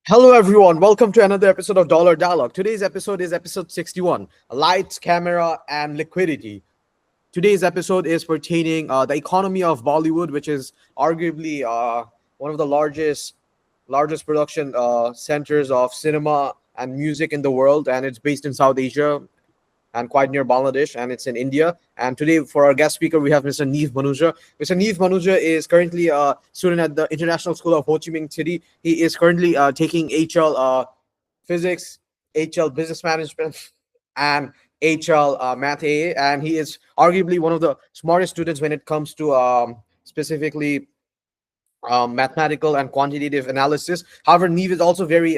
Hello, everyone. Welcome to another episode of Dollar Dialogue. Today's episode is episode 61, Lights, Camera, and Liquidity. Today's episode is pertaining the economy of Bollywood, which is arguably one of the largest production centers of cinema and music in the world, and it's based in South Asia and quite near Bangladesh, and it's in India. And today, for our guest speaker, we have Mr. Neev Manuja. Mr. Neev Manuja is currently a student at the International School of Ho Chi Minh City. He is currently taking HL Physics, HL Business Management, and HL Math A, and he is arguably one of the smartest students when it comes to specifically mathematical and quantitative analysis. However, Neev is also very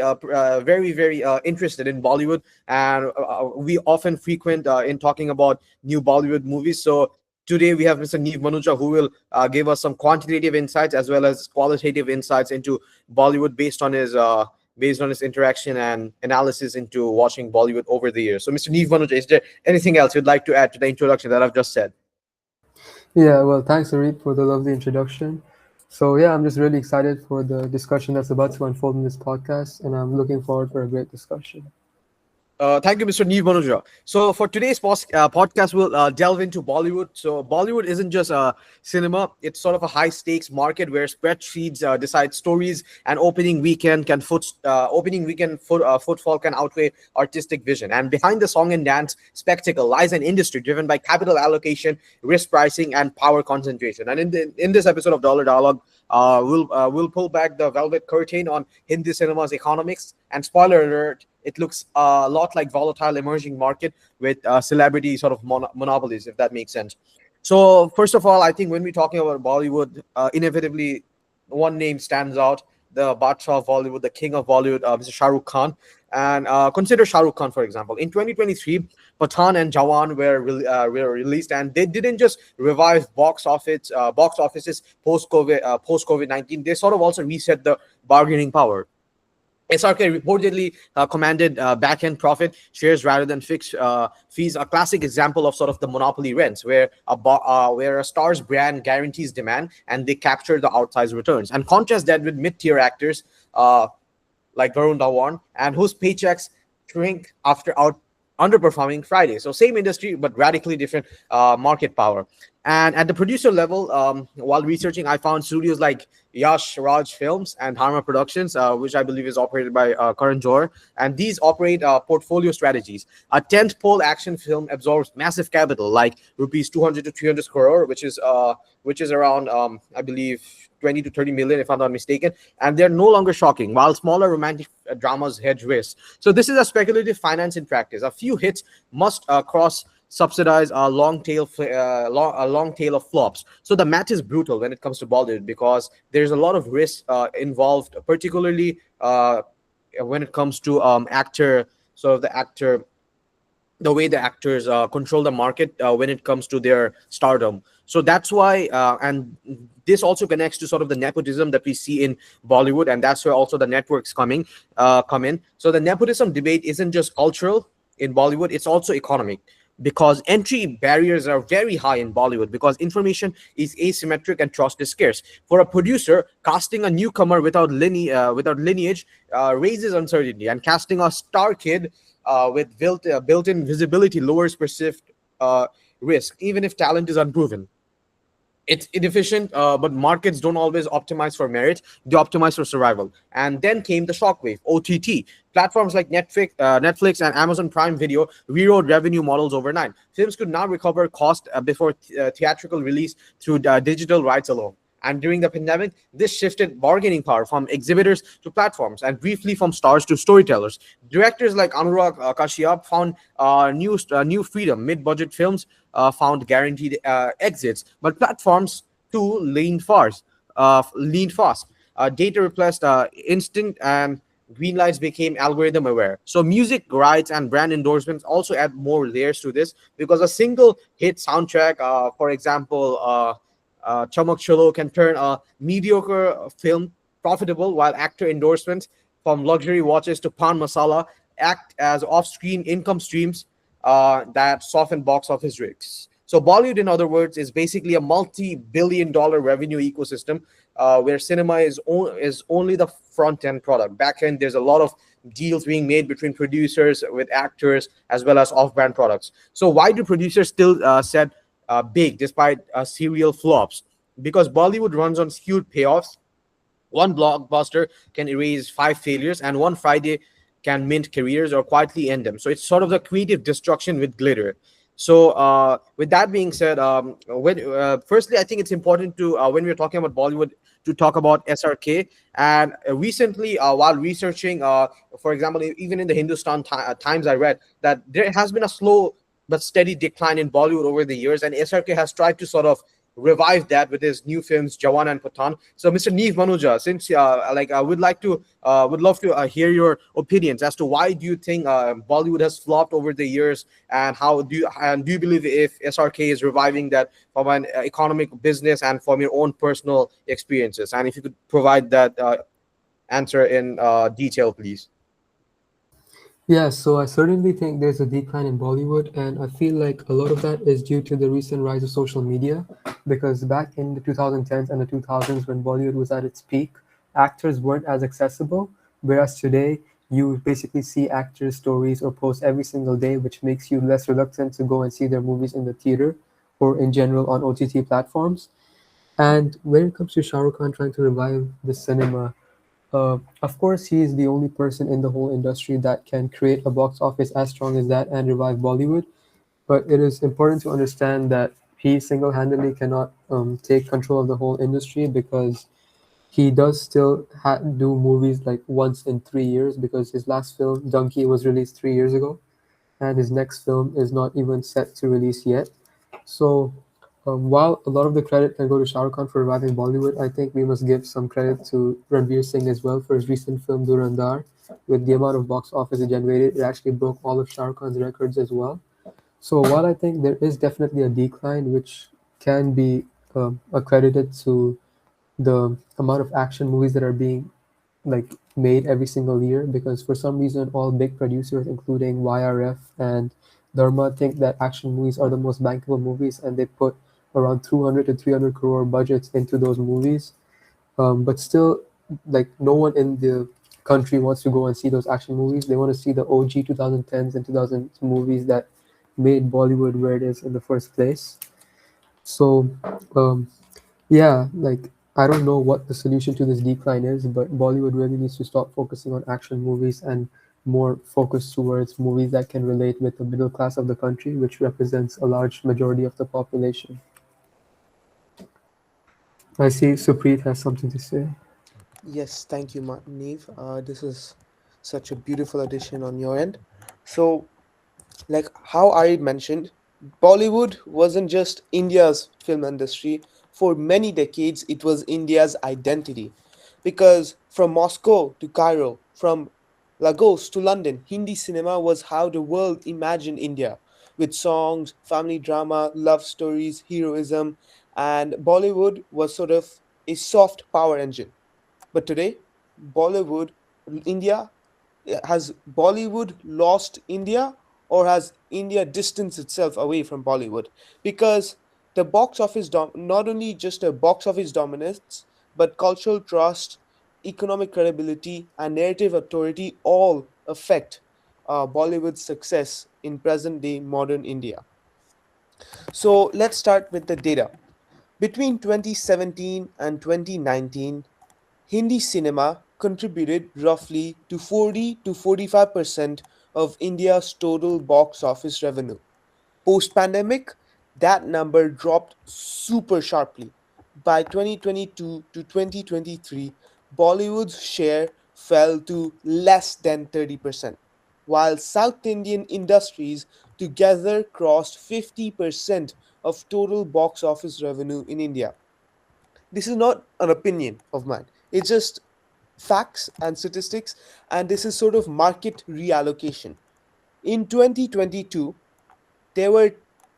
interested in Bollywood, and we often frequent in talking about new Bollywood movies. So today we have Mr. Neev Manuja, who will give us some quantitative insights as well as qualitative insights into Bollywood based on his interaction and analysis into watching Bollywood over the years. So, Mr. Neev Manuja, is there anything else you'd like to add to the introduction that I've just said? Yeah, well, thanks, Arit, for the lovely introduction. So, yeah, I'm just really excited for the discussion that's about to unfold in this podcast, and I'm looking forward for a great discussion. Thank you, Mr. Neev Manuja. So for today's podcast, we'll delve into Bollywood. So Bollywood isn't just cinema; it's sort of a high-stakes market where spreadsheets decide stories, and footfall can outweigh artistic vision. And behind the song and dance spectacle lies an industry driven by capital allocation, risk pricing, and power concentration. And in this episode of Dollar Dialogue, we'll pull back the velvet curtain on Hindi cinema's economics. And spoiler alert, it looks a lot like volatile emerging market with celebrity sort of monopolies, if that makes sense. So first of all, I think when we're talking about Bollywood, inevitably one name stands out: the Badshah of Bollywood, the king of Bollywood, Mr. Shah Rukh Khan. And consider Shah Rukh Khan, for example. In 2023, Pathan and Jawan were released, and they didn't just revive box offices post COVID-19. They sort of also reset the bargaining power. SRK reportedly commanded back-end profit shares rather than fixed fees, a classic example of sort of the monopoly rents, where a star's brand guarantees demand and they capture the outsized returns. And contrast that with mid-tier actors like Varun Dhawan, and whose paychecks shrink after underperforming Friday. So same industry, but radically different market power. And at the producer level, while researching, I found studios like Yash Raj Films and Dharma Productions, which I believe is operated by Karan Johar. And these operate portfolio strategies. A tent-pole action film absorbs massive capital, like rupees 200 to 300 crore, which is around, I believe, 20 to 30 million, if I'm not mistaken. And they're no longer shocking, while smaller romantic dramas hedge risks. So this is a speculative finance in practice. A few hits must cross subsidize a long tail of flops. So the math is brutal when it comes to Bollywood, because there's a lot of risk involved, particularly when it comes to the way the actors control the market when it comes to their stardom. So that's why, and this also connects to sort of the nepotism that we see in Bollywood, and that's where also the networks come in. So the nepotism debate isn't just cultural in Bollywood; it's also economic, because entry barriers are very high in Bollywood, because information is asymmetric and trust is scarce. For a producer, casting a newcomer without lineage raises uncertainty, and casting a star kid with built-in visibility lowers perceived risk, even if talent is unproven. It's inefficient, but markets don't always optimize for merit; they optimize for survival. And then came the shockwave: OTT. Platforms like Netflix and Amazon Prime Video rewrote revenue models overnight. Films could now recover cost before theatrical release through digital rights alone. And during the pandemic, this shifted bargaining power from exhibitors to platforms, and briefly from stars to storytellers. Directors like Anurag Kashyap found new freedom. Mid-budget films found guaranteed exits, but platforms too leaned fast. Data replaced instinct, and greenlights became algorithm aware. So music rights and brand endorsements also add more layers to this, because a single hit soundtrack, for example, Chamak Chalo, can turn a mediocre film profitable, while actor endorsements, from luxury watches to pan masala, act as off-screen income streams that soften box office risks. So Bollywood, in other words, is basically a multi-billion-dollar revenue ecosystem where cinema is only the front end product. Back end, there's a lot of deals being made between producers with actors as well as off brand products. So why do producers still set big despite serial flops? Because Bollywood runs on skewed payoffs. One blockbuster can erase five failures, and one Friday can mint careers or quietly end them. So it's sort of the creative destruction with glitter. So, with that being said, firstly, I think it's important to when we're talking about Bollywood to talk about SRK. And recently, while researching, for example, even in the Times, I read that there has been a slow but steady decline in Bollywood over the years, and SRK has tried to sort of revive that with his new films Jawan and Pathan. So, Mr. Neev Manuja, since I would love to hear your opinions as to why do you think Bollywood has flopped over the years, and do you believe if SRK is reviving that from an economic business and from your own personal experiences? And if you could provide that answer in detail, please. Yeah, so I certainly think there's a decline in Bollywood, and I feel like a lot of that is due to the recent rise of social media. Because back in the 2010s and the 2000s, when Bollywood was at its peak, actors weren't as accessible. Whereas today, you basically see actors' stories or posts every single day, which makes you less reluctant to go and see their movies in the theater or in general on OTT platforms. And when it comes to Shah Rukh Khan trying to revive the cinema, of course, he is the only person in the whole industry that can create a box office as strong as that and revive Bollywood. But it is important to understand that he single handedly cannot take control of the whole industry because he does still do movies like once in 3 years because his last film, Donkey, was released 3 years ago and his next film is not even set to release yet. So, while a lot of the credit can go to Shah Rukh Khan for reviving Bollywood, I think we must give some credit to Ranveer Singh as well for his recent film Durandar. With the amount of box office it generated, it actually broke all of Shah Rukh Khan's records as well. So, while I think there is definitely a decline, which can be accredited to the amount of action movies that are being like made every single year because for some reason all big producers including YRF and Dharma think that action movies are the most bankable movies and they put around 200 to 300 crore budgets into those movies, but still like no one in the country wants to go and see those action movies. They want to see the OG 2010s and 2000s movies that made Bollywood where it is in the first place. So um, yeah, like I don't know what the solution to this decline is, but Bollywood really needs to stop focusing on action movies and more focus towards movies that can relate with the middle class of the country, which represents a large majority of the population. I see Supreet has something to say. Yes, thank you, Neve. This is such a beautiful addition on your end. So, like how I mentioned, Bollywood wasn't just India's film industry. For many decades, it was India's identity. Because from Moscow to Cairo, from Lagos to London, Hindi cinema was how the world imagined India, with songs, family drama, love stories, heroism, and Bollywood was sort of a soft power engine. But today, Bollywood, India, has Bollywood lost India or has India distanced itself away from Bollywood? Because the box office, not only just a box office dominance, but cultural trust, economic credibility, and narrative authority all affect Bollywood's success in present day modern India. So let's start with the data. Between 2017 and 2019, Hindi cinema contributed roughly to 40 to 45% of India's total box office revenue. Post pandemic, that number dropped super sharply. By 2022 to 2023, Bollywood's share fell to less than 30%, while South Indian industries together crossed 50% of total box office revenue in India. This is not an opinion of mine. It's just facts and statistics, and this is sort of market reallocation. In 2022, there were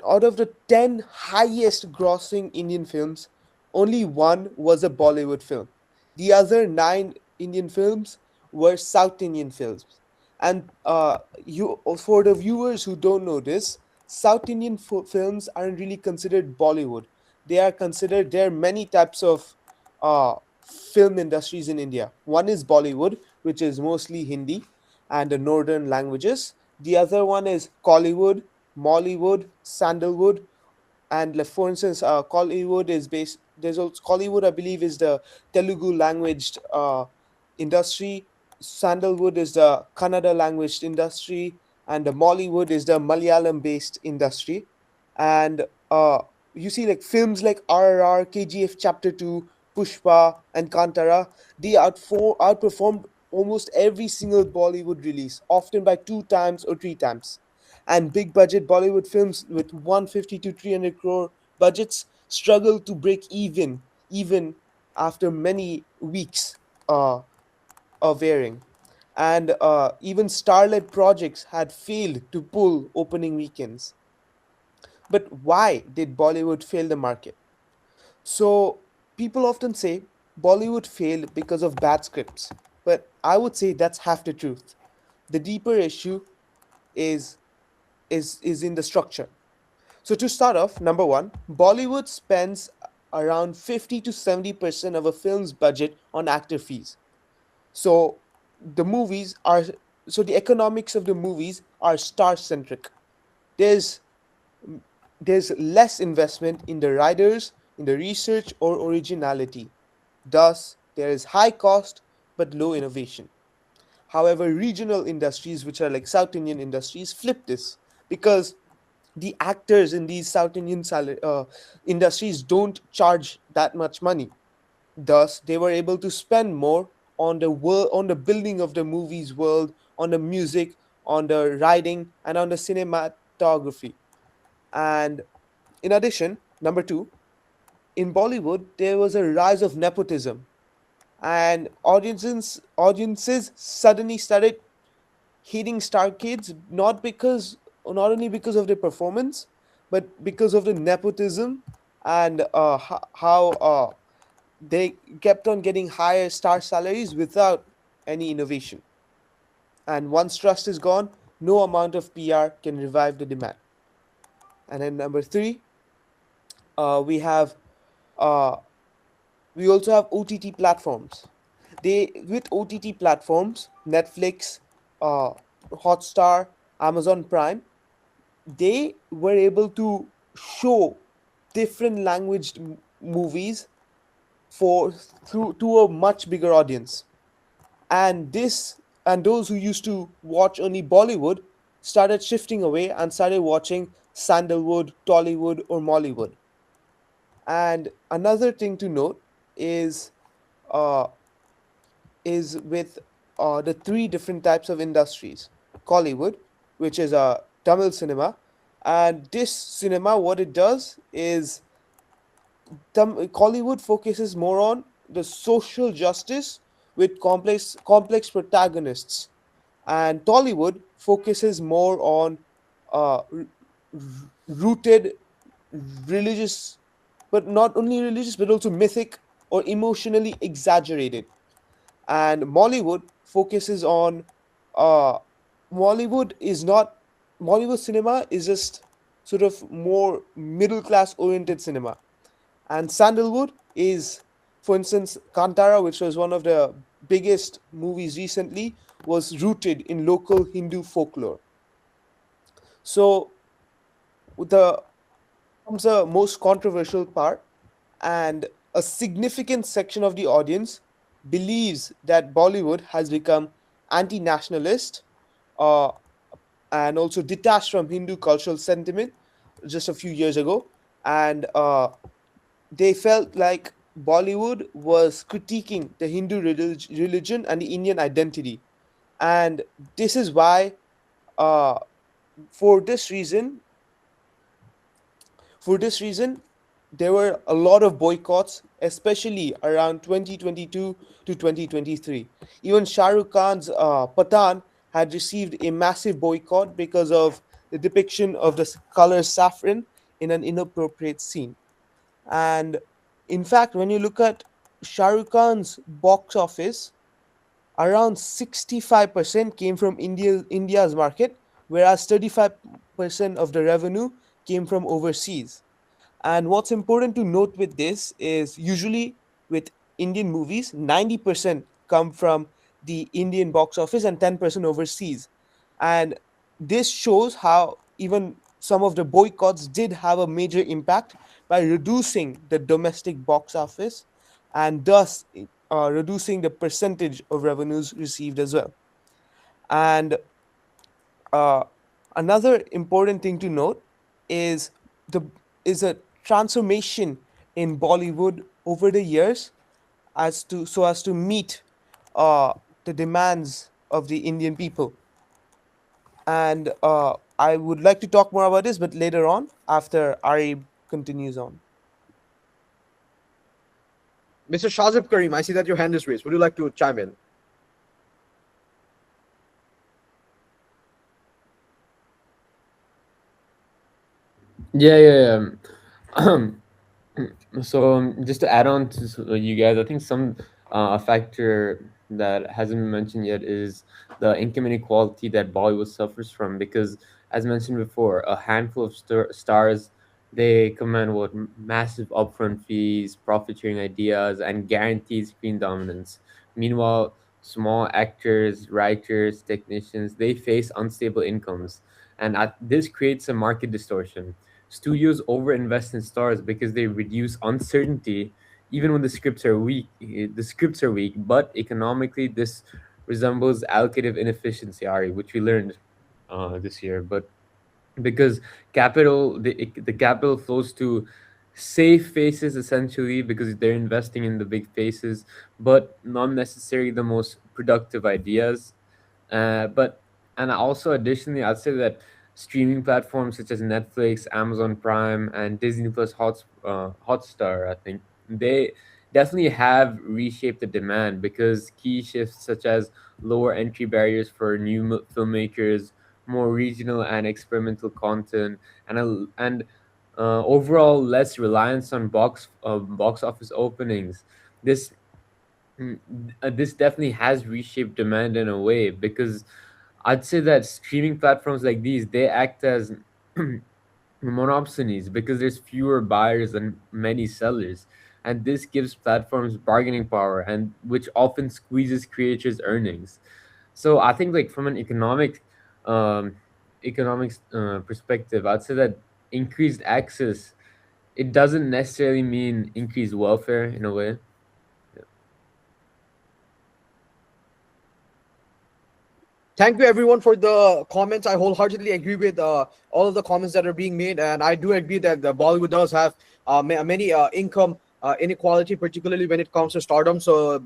out of the 10 highest grossing Indian films, only one was a Bollywood film. The other nine Indian films were South Indian films. And you, for the viewers who don't know this, South Indian films aren't really considered Bollywood. They are considered, there are many types of film industries in India. One is Bollywood, which is mostly Hindi and the northern languages. The other one is Collywood, Mollywood, Sandalwood, and like for instance, Kollywood is based. There's also Kollywood, I believe, is the Telugu languaged industry. Sandalwood is the Kannada languaged industry, and the Mollywood is the Malayalam based industry. And you see, like films like RRR, KGF Chapter Two, Pushpa, and Kantara, they outperformed almost every single Bollywood release, often by two times or three times. And big budget Bollywood films with 150 to 300 crore budgets struggle to break even after many weeks uh, of airing. And even starlet projects had failed to pull opening weekends. But why did Bollywood fail the market? So people often say Bollywood failed because of bad scripts, but I would say that's half the truth. The deeper issue is is in the structure. So to start off, number one, Bollywood spends around 50 to 70% of a film's budget on actor fees. So the movies are so the economics of the movies are star centric. There's there's less investment in the writers, in the research or originality. Thus, there is high cost but low innovation. However, regional industries, which are like South Indian industries, flip this because the actors in these South Indian industries don't charge that much money. Thus, they were able to spend more on the world, on the building of the movie's world, on the music, on the writing, and on the cinematography. And in addition, number two, in Bollywood, there was a rise of nepotism, and audiences suddenly started hating star kids not only because of their performance but because of the nepotism and how they kept on getting higher star salaries without any innovation. And once trust is gone, no amount of PR can revive the demand. And then number three, we have uh, we also have OTT platforms. They with OTT platforms, Netflix, uh, Hotstar, Amazon Prime, they were able to show different languaged movies for through to a much bigger audience. And this and those who used to watch only Bollywood started shifting away and started watching Sandalwood, Tollywood, or Mollywood. And another thing to note is uh, with the three different types of industries. Kollywood, which is a Tamil cinema, and this cinema, what it does is Kollywood focuses more on the social justice with complex protagonists, and Tollywood focuses more on rooted religious, but not only religious but also mythic or emotionally exaggerated. And Mollywood focuses on uh, Mollywood is not Mollywood cinema is just sort of more middle class oriented cinema. And Sandalwood is, for instance, Kantara, which was one of the biggest movies recently, was rooted in local Hindu folklore. So the comes the most controversial part, and a significant section of the audience believes that Bollywood has become anti-nationalist uh, and also detached from Hindu cultural sentiment just a few years ago, and they felt like Bollywood was critiquing the Hindu religion and the Indian identity. And this is why, uh, for this reason, For this reason, there were a lot of boycotts, especially around 2022 to 2023. Even Shah Rukh Khan's Pathan had received a massive boycott because of the depiction of the color saffron in an inappropriate scene. And in fact, when you look at Shah Rukh Khan's box office, around 65% came from India's market, whereas 35% of the revenue came from overseas. And what's important to note with this is usually with Indian movies, 90% come from the Indian box office and 10% overseas. And this shows how even some of the boycotts did have a major impact by reducing the domestic box office and thus reducing the percentage of revenues received as well. And uh, another important thing to note is the is a transformation in Bollywood over the years as to meet uh, the demands of the Indian people. And I would like to talk more about this, but later on, after Ari continues on. Mr. Shazib Karim, I see that your hand is raised. Would you like to chime in? Yeah, yeah, yeah. So just to add on to you guys, I think some a factor that hasn't been mentioned yet is the income inequality that Bollywood suffers from. Because, as mentioned before, a handful of stars, they command what massive upfront fees, profit sharing ideas, and guaranteed screen dominance. Meanwhile, small actors, writers, technicians, they face unstable incomes, and this creates a market distortion. Studios overinvest in stars because they reduce uncertainty even when the scripts are weak. The scripts are weak, but economically this resembles allocative inefficiency, Ari, which we learned this year. But because the capital flows to safe faces essentially because they're investing in the big faces, but not necessarily the most productive ideas. But and also additionally, I'd say that streaming platforms such as Netflix, Amazon Prime, and Disney Plus Hotstar, I think they definitely have reshaped the demand because key shifts such as lower entry barriers for new filmmakers, more regional and experimental content, and overall less reliance on box office openings. This this definitely has reshaped demand in a way because I'd say that streaming platforms like these they act as monopolies because there's fewer buyers and many sellers, and this gives platforms bargaining power and which often squeezes creators' earnings. So I think like from an um, economics perspective, I'd say that increased access it doesn't necessarily mean increased welfare in a way. Thank you everyone for the comments. I wholeheartedly agree with all of the comments that are being made, and I do agree that the Bollywood does have many income inequality, particularly when it comes to stardom. So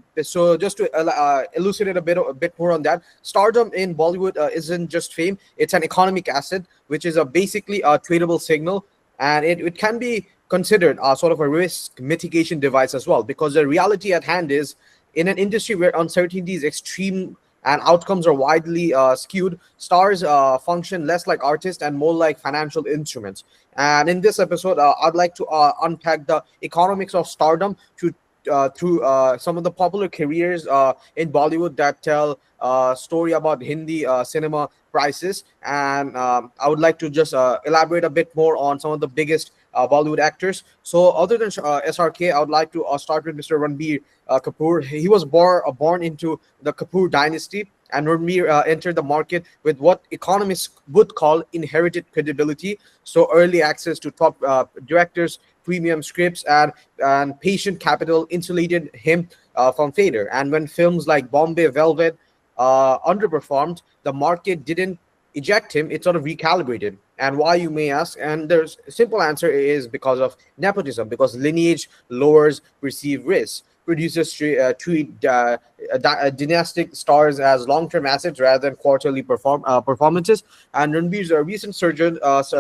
just to elucidate a bit more on that, stardom in Bollywood isn't just fame; it's an economic asset, which is a basically a tradable signal, and it can be considered sort of a risk mitigation device as well. Because the reality at hand is, in an industry where uncertainty is extreme and outcomes are widely skewed, stars function less like artists and more like financial instruments. And in this episode, I'd like to unpack the economics of stardom through some of the popular careers in Bollywood that tell story about Hindi cinema prices. And I would like to just elaborate a bit more on some of the biggest Bollywood actors. So, other than SRK, I would like to start with Mr. Ranbir Kapoor. He was born into the Kapoor dynasty, and Ranbir entered the market with what economists would call inherited credibility. So, early access to top directors, premium scripts, and patient capital insulated him from failure. And when films like Bombay Velvet underperformed, the market didn't eject him, it sort of recalibrated. And why, you may ask? And there's a simple answer is because of nepotism, because lineage lowers perceived risk. Producers treat dynastic stars as long-term assets rather than quarterly performances. And Ranbir's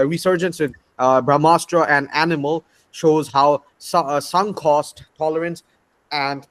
resurgence with Brahmastra and Animal shows how sunk cost tolerance and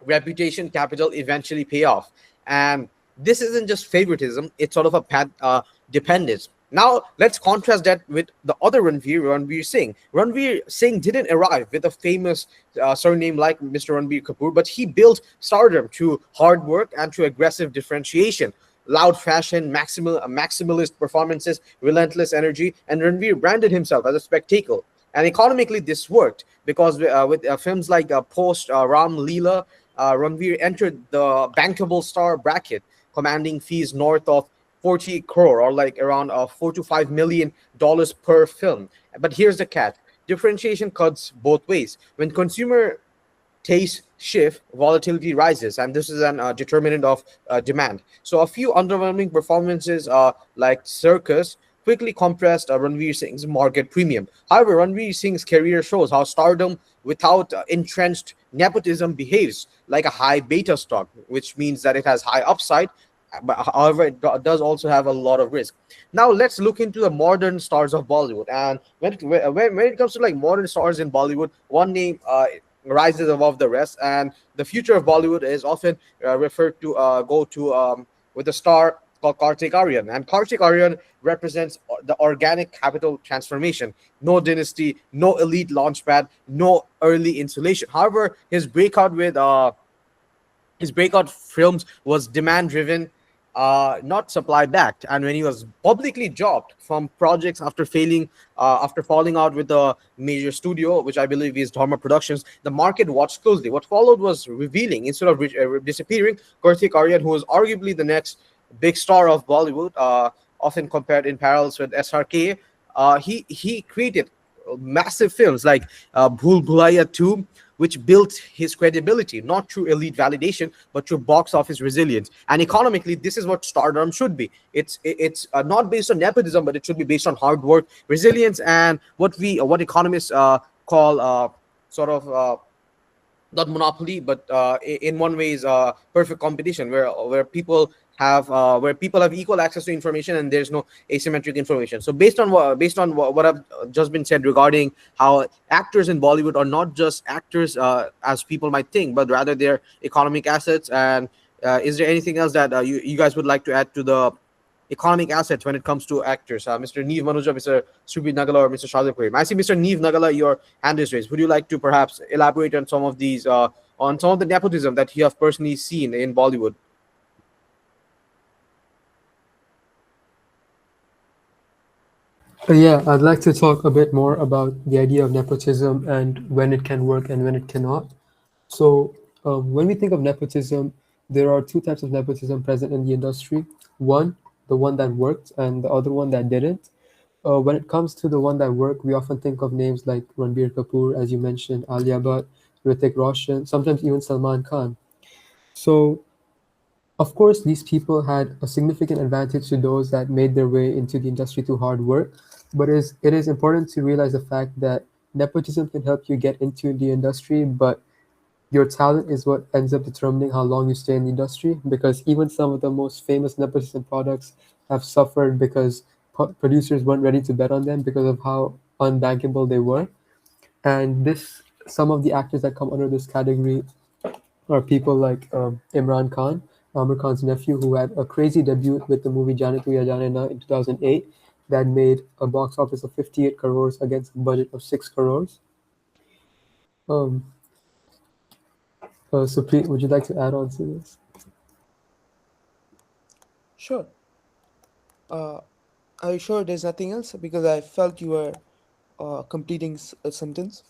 reputation capital eventually pay off. And this isn't just favoritism, it's sort of a dependence. Now, let's contrast that with the other Ranveer Singh. Ranveer Singh didn't arrive with a famous surname like Mr. Ranbir Kapoor, but he built stardom through hard work and through aggressive differentiation. Loud fashion, maximalist performances, relentless energy, and Ranveer branded himself as a spectacle. And economically, this worked because with films like Post Ram Leela, Ranveer entered the bankable star bracket, commanding fees north of 40 crore, or like around $4 to $5 million per film. But here's the catch: differentiation cuts both ways. When consumer taste shift, volatility rises, and this is an determinant of demand. So a few underwhelming performances, like Circus, quickly compressed Ranveer Singh's market premium. However, Ranveer Singh's career shows how stardom without entrenched nepotism behaves like a high beta stock, which means that it has high upside. But however, it does also have a lot of risk. Now let's look into the modern stars of Bollywood. And when it comes to like modern stars in Bollywood, one name rises above the rest, and the future of Bollywood is often referred to go to with a star called Kartik Aryan. And Kartik Aryan represents the organic capital transformation. No dynasty, no elite launchpad, no early insulation. However, his breakout films was demand driven, not supply backed. And when he was publicly dropped from projects after falling out with a major studio, which I believe is Dharma Productions, the market watched closely. What followed was revealing. Instead of disappearing, Karthik Aryan, who was arguably the next big star of Bollywood, often compared in parallels with SRK, he created massive films like Bhool Bhulaiya 2, which built his credibility not through elite validation but through box office resilience. And economically, this is what stardom should be. It's not based on nepotism, but it should be based on hard work, resilience, and what economists call sort of not monopoly, but in one way is perfect competition, where people have equal access to information and there's no asymmetric information. So based on what I've just been said regarding how actors in Bollywood are not just actors as people might think, but rather they're economic assets. And is there anything else that you guys would like to add to the economic assets when it comes to actors? Mr. Neev Manuja, Mr. Subhi Nagala, or Mr. Shadip Karim? I see Mr. Neev Nagala, your hand is raised. Would you like to perhaps elaborate on some of these, on some of the nepotism that you have personally seen in Bollywood? Yeah, I'd like to talk a bit more about the idea of nepotism and when it can work and when it cannot. So, when we think of nepotism, there are two types of nepotism present in the industry. One, the one that worked, and the other one that didn't. When it comes to the one that worked, we often think of names like Ranbir Kapoor, as you mentioned, Alia Bhatt, Hrithik Roshan, sometimes even Salman Khan. So, of course, these people had a significant advantage to those that made their way into the industry through hard work. But it is important to realize the fact that nepotism can help you get into the industry, but your talent is what ends up determining how long you stay in the industry. Because even some of the most famous nepotism products have suffered because producers weren't ready to bet on them because of how unbankable they were. And some of the actors that come under this category are people like Imran Khan, Amir Khan's nephew, who had a crazy debut with the movie Jaane Tu Ya Jaane Na in 2008 that made a box office of 58 crores against a budget of 6 crores. Um, Supreet, would you like to add on to this? Sure. Uh, are you sure there's nothing else? Because I felt you were completing a sentence.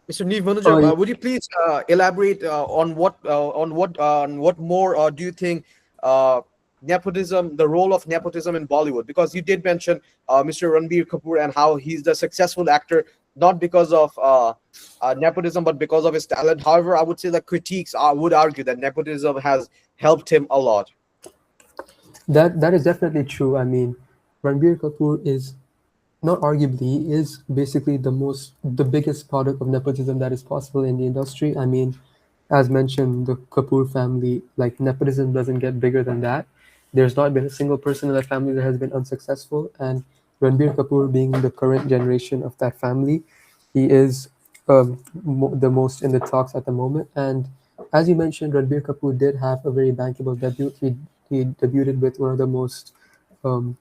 Mr. Neev Manuja, Oh, would you please elaborate on what more do you think uh, nepotism, the role of nepotism in Bollywood? Because you did mention Mr. Ranbir Kapoor and how he's the successful actor not because of nepotism but because of his talent. However, I would say that critiques would argue that nepotism has helped him a lot. that is definitely true. I mean, Ranbir Kapoor is not arguably, he is basically the biggest product of nepotism that is possible in the industry. I mean, as mentioned, the Kapoor family, like nepotism doesn't get bigger than that. There's not been a single person in that family that has been unsuccessful, and Ranbir Kapoor being the current generation of that family, he is the most in the talks at the moment. And as you mentioned, Ranbir Kapoor did have a very bankable debut. He debuted with one of the most um,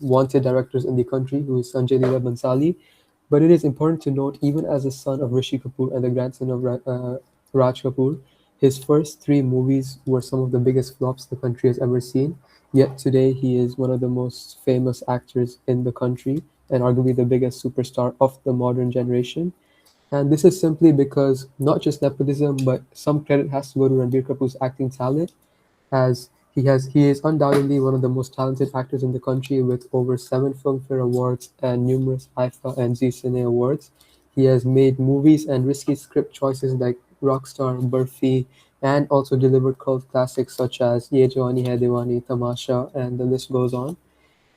wanted directors in the country, who is Sanjay Leela Bhansali. But it is important to note, even as the son of Rishi Kapoor and the grandson of Raj Kapoor, his first three movies were some of the biggest flops the country has ever seen. Yet today, he is one of the most famous actors in the country, and arguably the biggest superstar of the modern generation. And this is simply because not just nepotism, but some credit has to go to Ranbir Kapoor's acting talent, as he is undoubtedly one of the most talented actors in the country with over 7 Filmfare Awards and numerous IFA and Zee Cine Awards. He has made movies and risky script choices like Rockstar, Burfi, and also delivered cult classics such as Ye Jawani Hai Diwani, Tamasha, and the list goes on.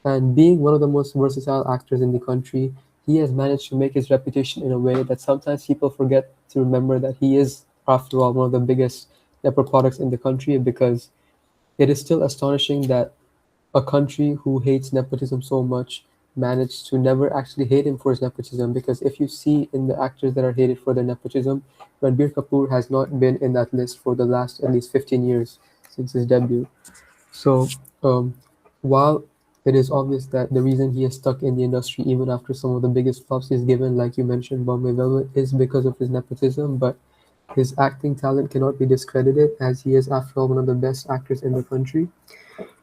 And being one of the most versatile actors in the country, he has managed to make his reputation in a way that sometimes people forget to remember that he is, after all, one of the biggest Nepo products in the country, because it is still astonishing that a country who hates nepotism so much managed to never actually hate him for his nepotism. Because if you see in the actors that are hated for their nepotism, Ranbir Kapoor has not been in that list for the last at least 15 years since his debut. So, while it is obvious that the reason he is stuck in the industry even after some of the biggest flops he's given, like you mentioned, Bombay Velvet, is because of his nepotism, but his acting talent cannot be discredited as he is, after all, one of the best actors in the country.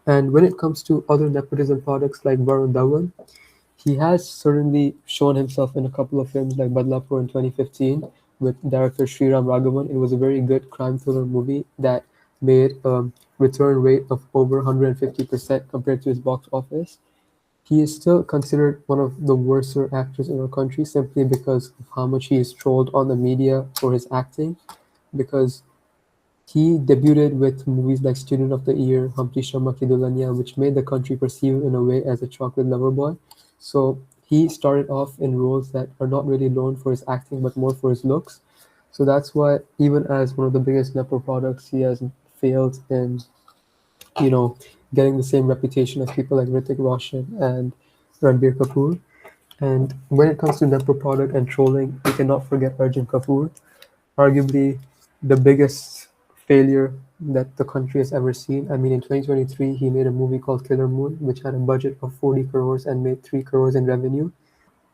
And when it comes to other nepotism products like Varun Dhawan, he has certainly shown himself in a couple of films like Badlapur in 2015 with director Sriram Raghavan. It was a very good crime thriller movie that made a return rate of over 150% compared to his box office. He is still considered one of the worser actors in our country simply because of how much he is trolled on the media for his acting. Because he debuted with movies like Student of the Year, Humpty Sharma Ki Dulhania, which made the country perceive him in a way as a chocolate lover boy. So he started off in roles that are not really known for his acting, but more for his looks. So that's why, even as one of the biggest Nepo products, he has failed in, you know, getting the same reputation as people like Hrithik Roshan and Ranbir Kapoor. And when it comes to Nepo product and trolling, we cannot forget Arjun Kapoor, arguably the biggest failure that the country has ever seen. I mean, in 2023, he made a movie called Killer Moon, which had a budget of 40 crores and made 3 crores in revenue.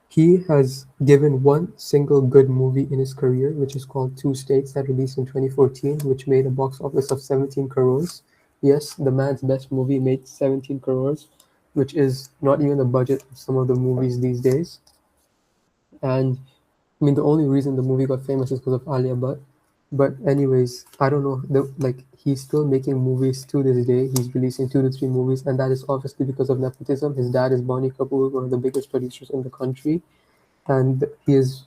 He has given one single good movie in his career, which is called Two States, that released in 2014, which made a box office of 17 crores. Yes, the man's best movie made 17 crores, which is not even the budget of some of the movies these days. And I mean, the only reason the movie got famous is because of Alia Bhatt. But anyways, I don't know. Like he's still making movies to this day. He's releasing 2 to 3 movies, and that is obviously because of nepotism. His dad is Bonnie Kapoor, one of the biggest producers in the country, and he has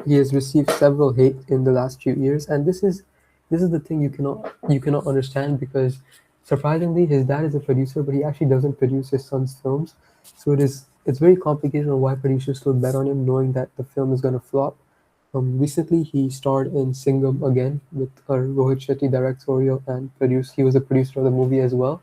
received several hate in the last few years. And this is the thing you cannot understand because surprisingly, his dad is a producer, but he actually doesn't produce his son's films. So it's very complicated on why producers still bet on him, knowing that the film is going to flop. Recently, he starred in Singham again with Rohit Shetty directorial and produced. He was a producer of the movie as well.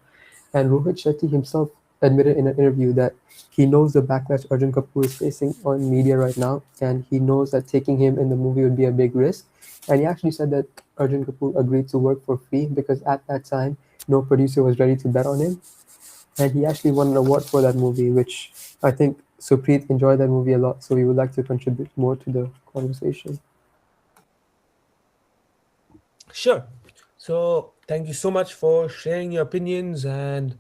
And Rohit Shetty himself admitted in an interview that he knows the backlash Arjun Kapoor is facing on media right now, and he knows that taking him in the movie would be a big risk. And he actually said that Arjun Kapoor agreed to work for free because at that time, no producer was ready to bet on him. And he actually won an award for that movie, which I think Supreet enjoyed that movie a lot. So we would like to contribute more to the conversation. Sure. So, thank you so much for sharing your opinions and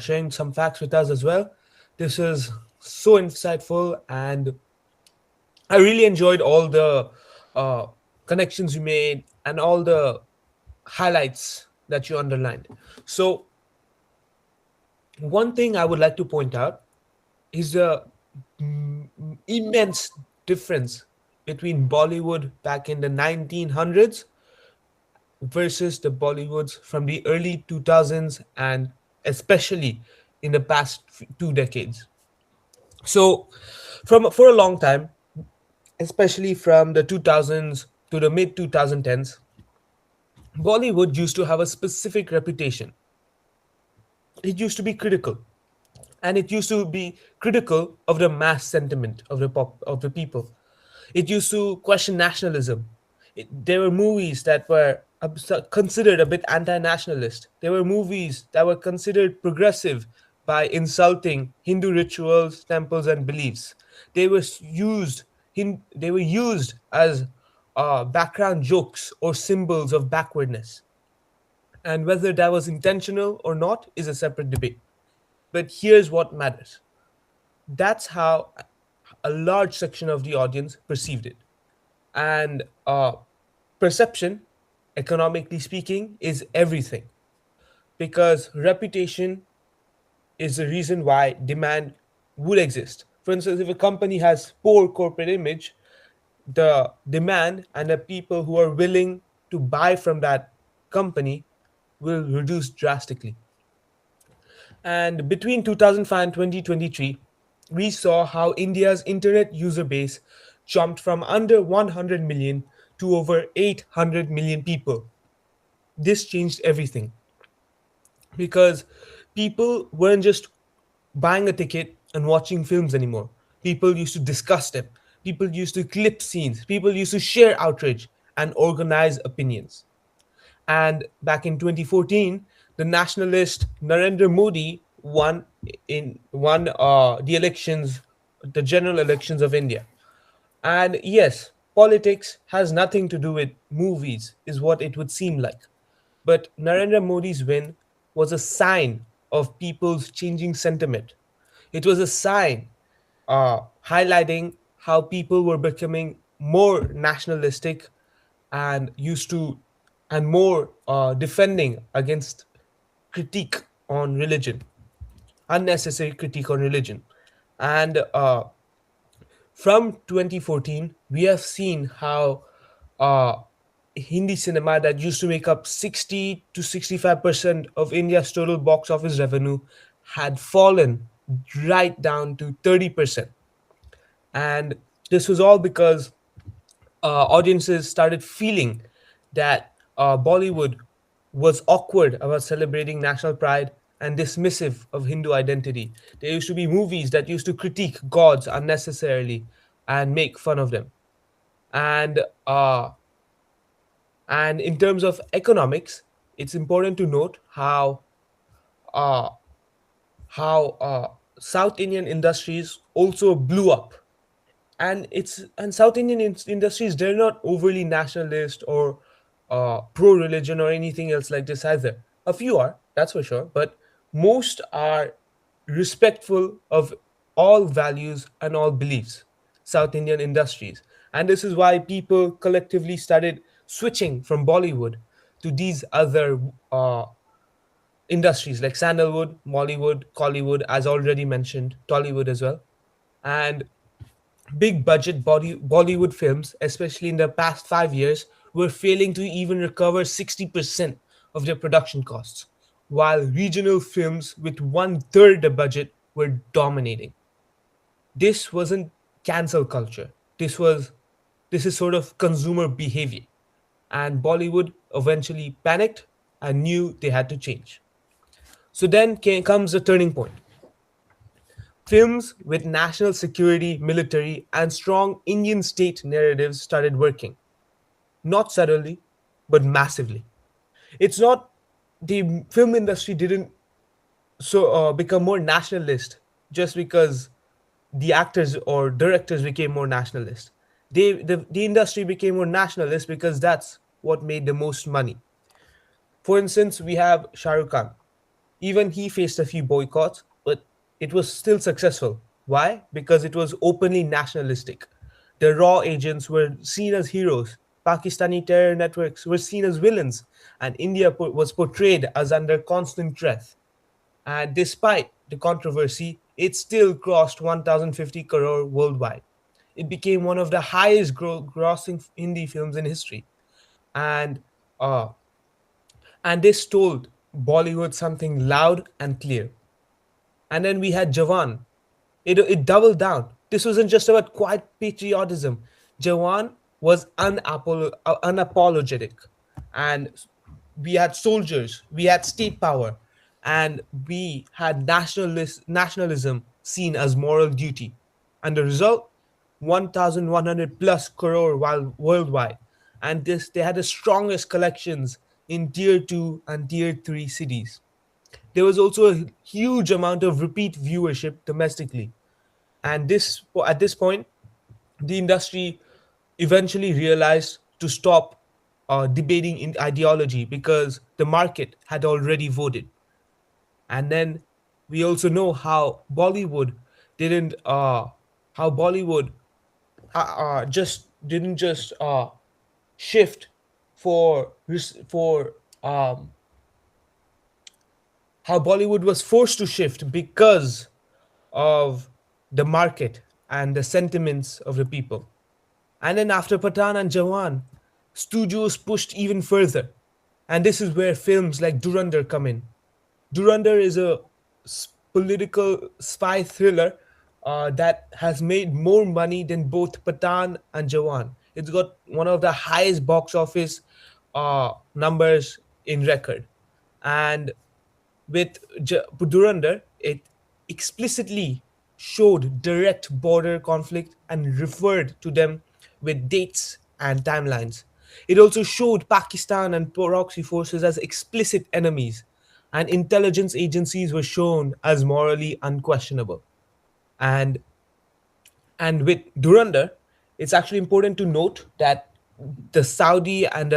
sharing some facts with us as well. This is so insightful, and I really enjoyed all the uh, connections you made and all the highlights that you underlined. So, one thing I would like to point out is the immense difference between Bollywood back in the 1900s versus the Bollywoods from the early 2000s and especially in the past 2 decades. So, from for a long time, especially from the 2000s to the mid 2010s, Bollywood used to have a specific reputation. It used to be critical, and it used to be critical of the mass sentiment of the people. It used to question nationalism. There were movies that were considered a bit anti-nationalist. There were movies that were considered progressive by insulting Hindu rituals, temples, and beliefs. They were they were used as background jokes or symbols of backwardness. And whether that was intentional or not is a separate debate. But here's what matters: That's how a large section of the audience perceived it. And perception, economically speaking, is everything, because reputation is the reason why demand would exist. For instance, if a company has poor corporate image, the demand and the people who are willing to buy from that company will reduce drastically. And between 2005 and 2023, we saw how India's internet user base jumped from under 100 million to over 800 million people. This changed everything because people weren't just buying a ticket and watching films anymore. People used to discuss them. People used to clip scenes. People used to share outrage and organize opinions. And back in 2014, the nationalist Narendra Modi won the elections, the general elections of India. And yes, politics has nothing to do with movies, is what it would seem like. But Narendra Modi's win was a sign of people's changing sentiment. It was a sign highlighting how people were becoming more nationalistic and used to and more defending against critique on religion, unnecessary critique on religion. And from 2014, we have seen how uh, Hindi cinema that used to make up 60 to 65% of India's total box office revenue had fallen right down to 30%. And this was all because audiences started feeling that Bollywood was awkward about celebrating national pride and dismissive of Hindu identity. There used to be movies that used to critique gods unnecessarily and make fun of them. And uh, and in terms of economics, it's important to note uh, how South Indian industries also blew up. And South Indian industries, they're not overly nationalist or pro religion or anything else like this either. A few are, that's for sure, but most are respectful of all values and all beliefs. South Indian industries, and this is why people collectively started switching from Bollywood to these other uh, industries like sandalwood, Mollywood, Collywood, as already mentioned, Tollywood as well. And big budget Bollywood films, especially in the past 5 years, were failing to even recover 60% of their production costs, while regional films with one third the budget were dominating. This wasn't cancel culture. This is sort of consumer behavior. And Bollywood eventually panicked and knew they had to change. So then comes the turning point. Films with national security, military, and strong Indian state narratives started working, not subtly, but massively. It's not the film industry didn't become more nationalist just because the actors or directors became more nationalist. The industry became more nationalist because that's what made the most money. For instance, we have Shah Rukh Khan. Even he faced a few boycotts, but it was still successful. Why? Because it was openly nationalistic. The raw agents were seen as heroes, Pakistani terror networks were seen as villains, and India was portrayed as under constant threat. And despite the controversy, it still crossed 1,050 crore worldwide. It became one of the highest grossing Hindi films in history. And uh, and this told Bollywood something loud and clear. And then we had Jawan. It doubled down. This wasn't just about quiet patriotism. Jawan was unapologetic. And we had soldiers, we had state power, and we had nationalism seen as moral duty. And the result, 1,100 plus crore while worldwide. And this they had the strongest collections in tier 2 and tier 3 cities. There was also a huge amount of repeat viewership domestically. And this at this point, the industry eventually realized to stop debating in ideology because the market had already voted. And then we also know how Bollywood didn't how Bollywood just didn't just shift for how Bollywood was forced to shift because of the market and the sentiments of the people. And then after Pathan and Jawan, studios pushed even further. And this is where films like Durandar come in. Durandar is a political spy thriller that has made more money than both Pathan and Jawan. It's got one of the highest box office numbers in record. And with Durandar, it explicitly showed direct border conflict and referred to them with dates and timelines. It also showed Pakistan and proxy forces as explicit enemies, and intelligence agencies were shown as morally unquestionable. And with Durandar, it's actually important to note that the Saudi and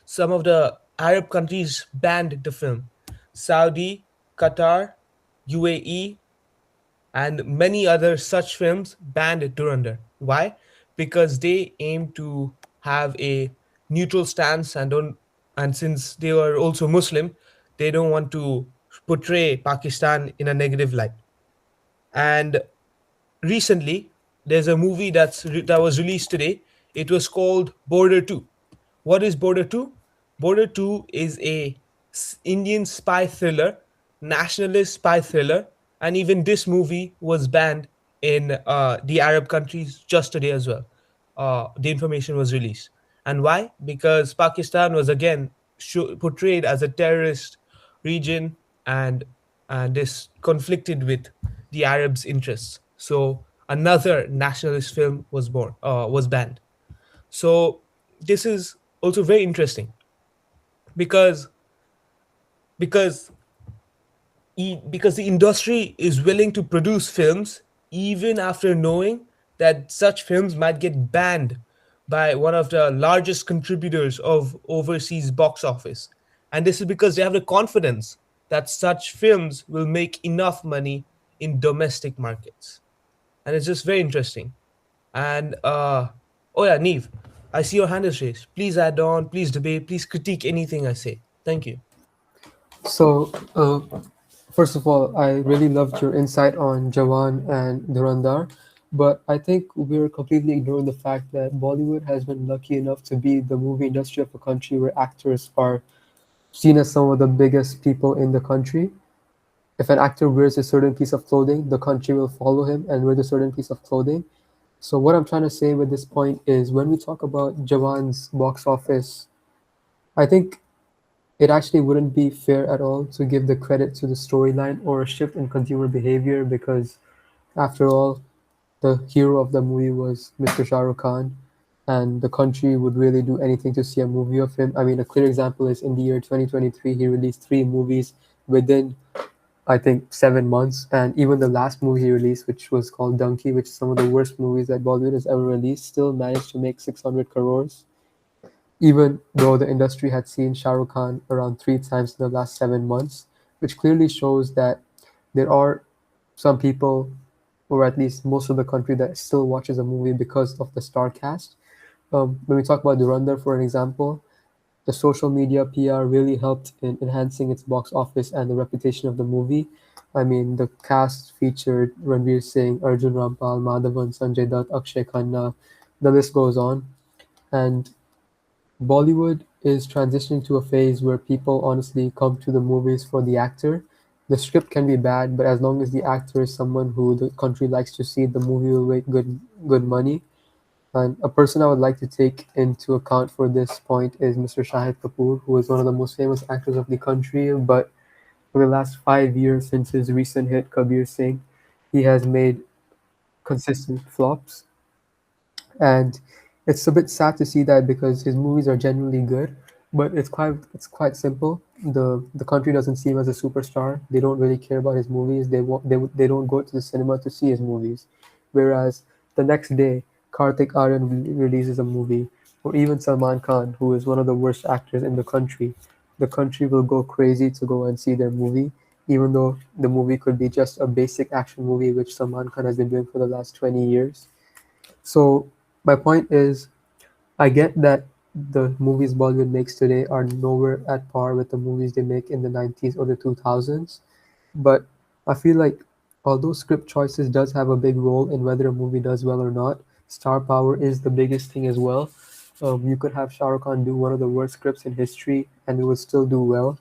some of the Arab countries banned the film. Saudi, Qatar, UAE, and many other such films banned Durandar. Why? Because they aim to have a neutral stance and don't, and since they were also Muslim, they don't want to portray Pakistan in a negative light. And recently, there's a movie that was released today. It was called Border 2. What is Border 2? Border 2 is a Indian spy thriller, nationalist spy thriller, and even this movie was banned in the Arab countries just today as well. The information was released. And why? Because Pakistan was again portrayed as a terrorist region, and this conflicted with the Arabs' interests. So another nationalist film was banned. So this is also very interesting because because because the industry is willing to produce films even after knowing that such films might get banned by one of the largest contributors of overseas box office. And this is because they have the confidence that such films will make enough money in domestic markets. And it's just very interesting. And oh yeah, Neev, I see your hand is raised. Please add on, please debate, please critique anything I say. Thank you. So, first of all, I really loved your insight on Jawan and Durandar, but I think we're completely ignoring the fact that Bollywood has been lucky enough to be the movie industry of a country where actors are seen as some of the biggest people in the country. If an actor wears a certain piece of clothing, the country will follow him and wear a certain piece of clothing. So, what I'm trying to say with this point is when we talk about Jawan's box office, I think it actually wouldn't be fair at all to give the credit to the storyline or a shift in consumer behavior because, after all, the hero of the movie was Mr. Shah Rukh Khan, and the country would really do anything to see a movie of him. I mean, a clear example is in the year 2023, he released 3 movies within, I think, 7 months, and even the last movie he released, which was called Donkey, which is some of the worst movies that Bollywood has ever released, still managed to make 600 crores even though the industry had seen Shah Rukh Khan around 3 times in the last 7 months, which clearly shows that there are some people, or at least most of the country, that still watches a movie because of the star cast. When we talk about Durandar, for an example, the social media PR really helped in enhancing its box office and the reputation of the movie. I mean, the cast featured Ranveer Singh, Arjun Rampal, Madhavan, Sanjay Dutt, Akshay Khanna, the list goes on. And Bollywood is transitioning to a phase where people honestly come to the movies for the actor. The script can be bad, but as long as the actor is someone who the country likes to see, the movie will make good money. And a person I would like to take into account for this point is Mr. Shahid Kapoor, who is one of the most famous actors of the country. But for the last 5 years, since his recent hit Kabir Singh, he has made consistent flops. And it's a bit sad to see that because his movies are genuinely good, but it's quite simple. The country doesn't see him as a superstar. They don't really care about his movies. They don't go to the cinema to see his movies. Whereas the next day, Kartik Aryan releases a movie, or even Salman Khan, who is one of the worst actors in the country will go crazy to go and see their movie, even though the movie could be just a basic action movie, which Salman Khan has been doing for the last 20 years. So my point is, I get that the movies Bollywood makes today are nowhere at par with the movies they make in the 90s or the 2000s, but I feel like although script choices does have a big role in whether a movie does well or not, star power is the biggest thing as well. You could have Shah Rukh Khan do one of the worst scripts in history and it would still do well.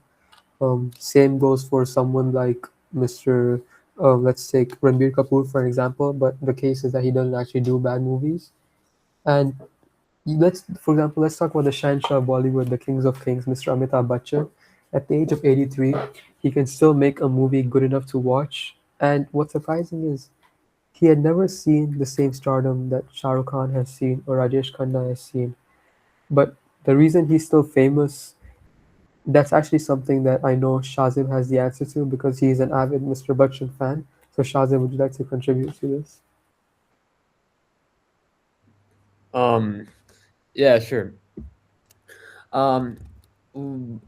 Same goes for someone like Mr. Let's take Ranbir Kapoor for an example, but the case is that he doesn't actually do bad movies. And for example, let's talk about the Shahnshah of Bollywood, the Kings of Kings, Mr. Amitabh Bachchan. At the age of 83, he can still make a movie good enough to watch. And what's surprising is he had never seen the same stardom that Shah Rukh Khan has seen or Rajesh Khanna has seen. But the reason he's still famous, that's actually something that I know Shazim has the answer to because he's an avid Mr. Bachchan fan. So Shazim, would you like to contribute to this? Yeah, sure. Um, mm,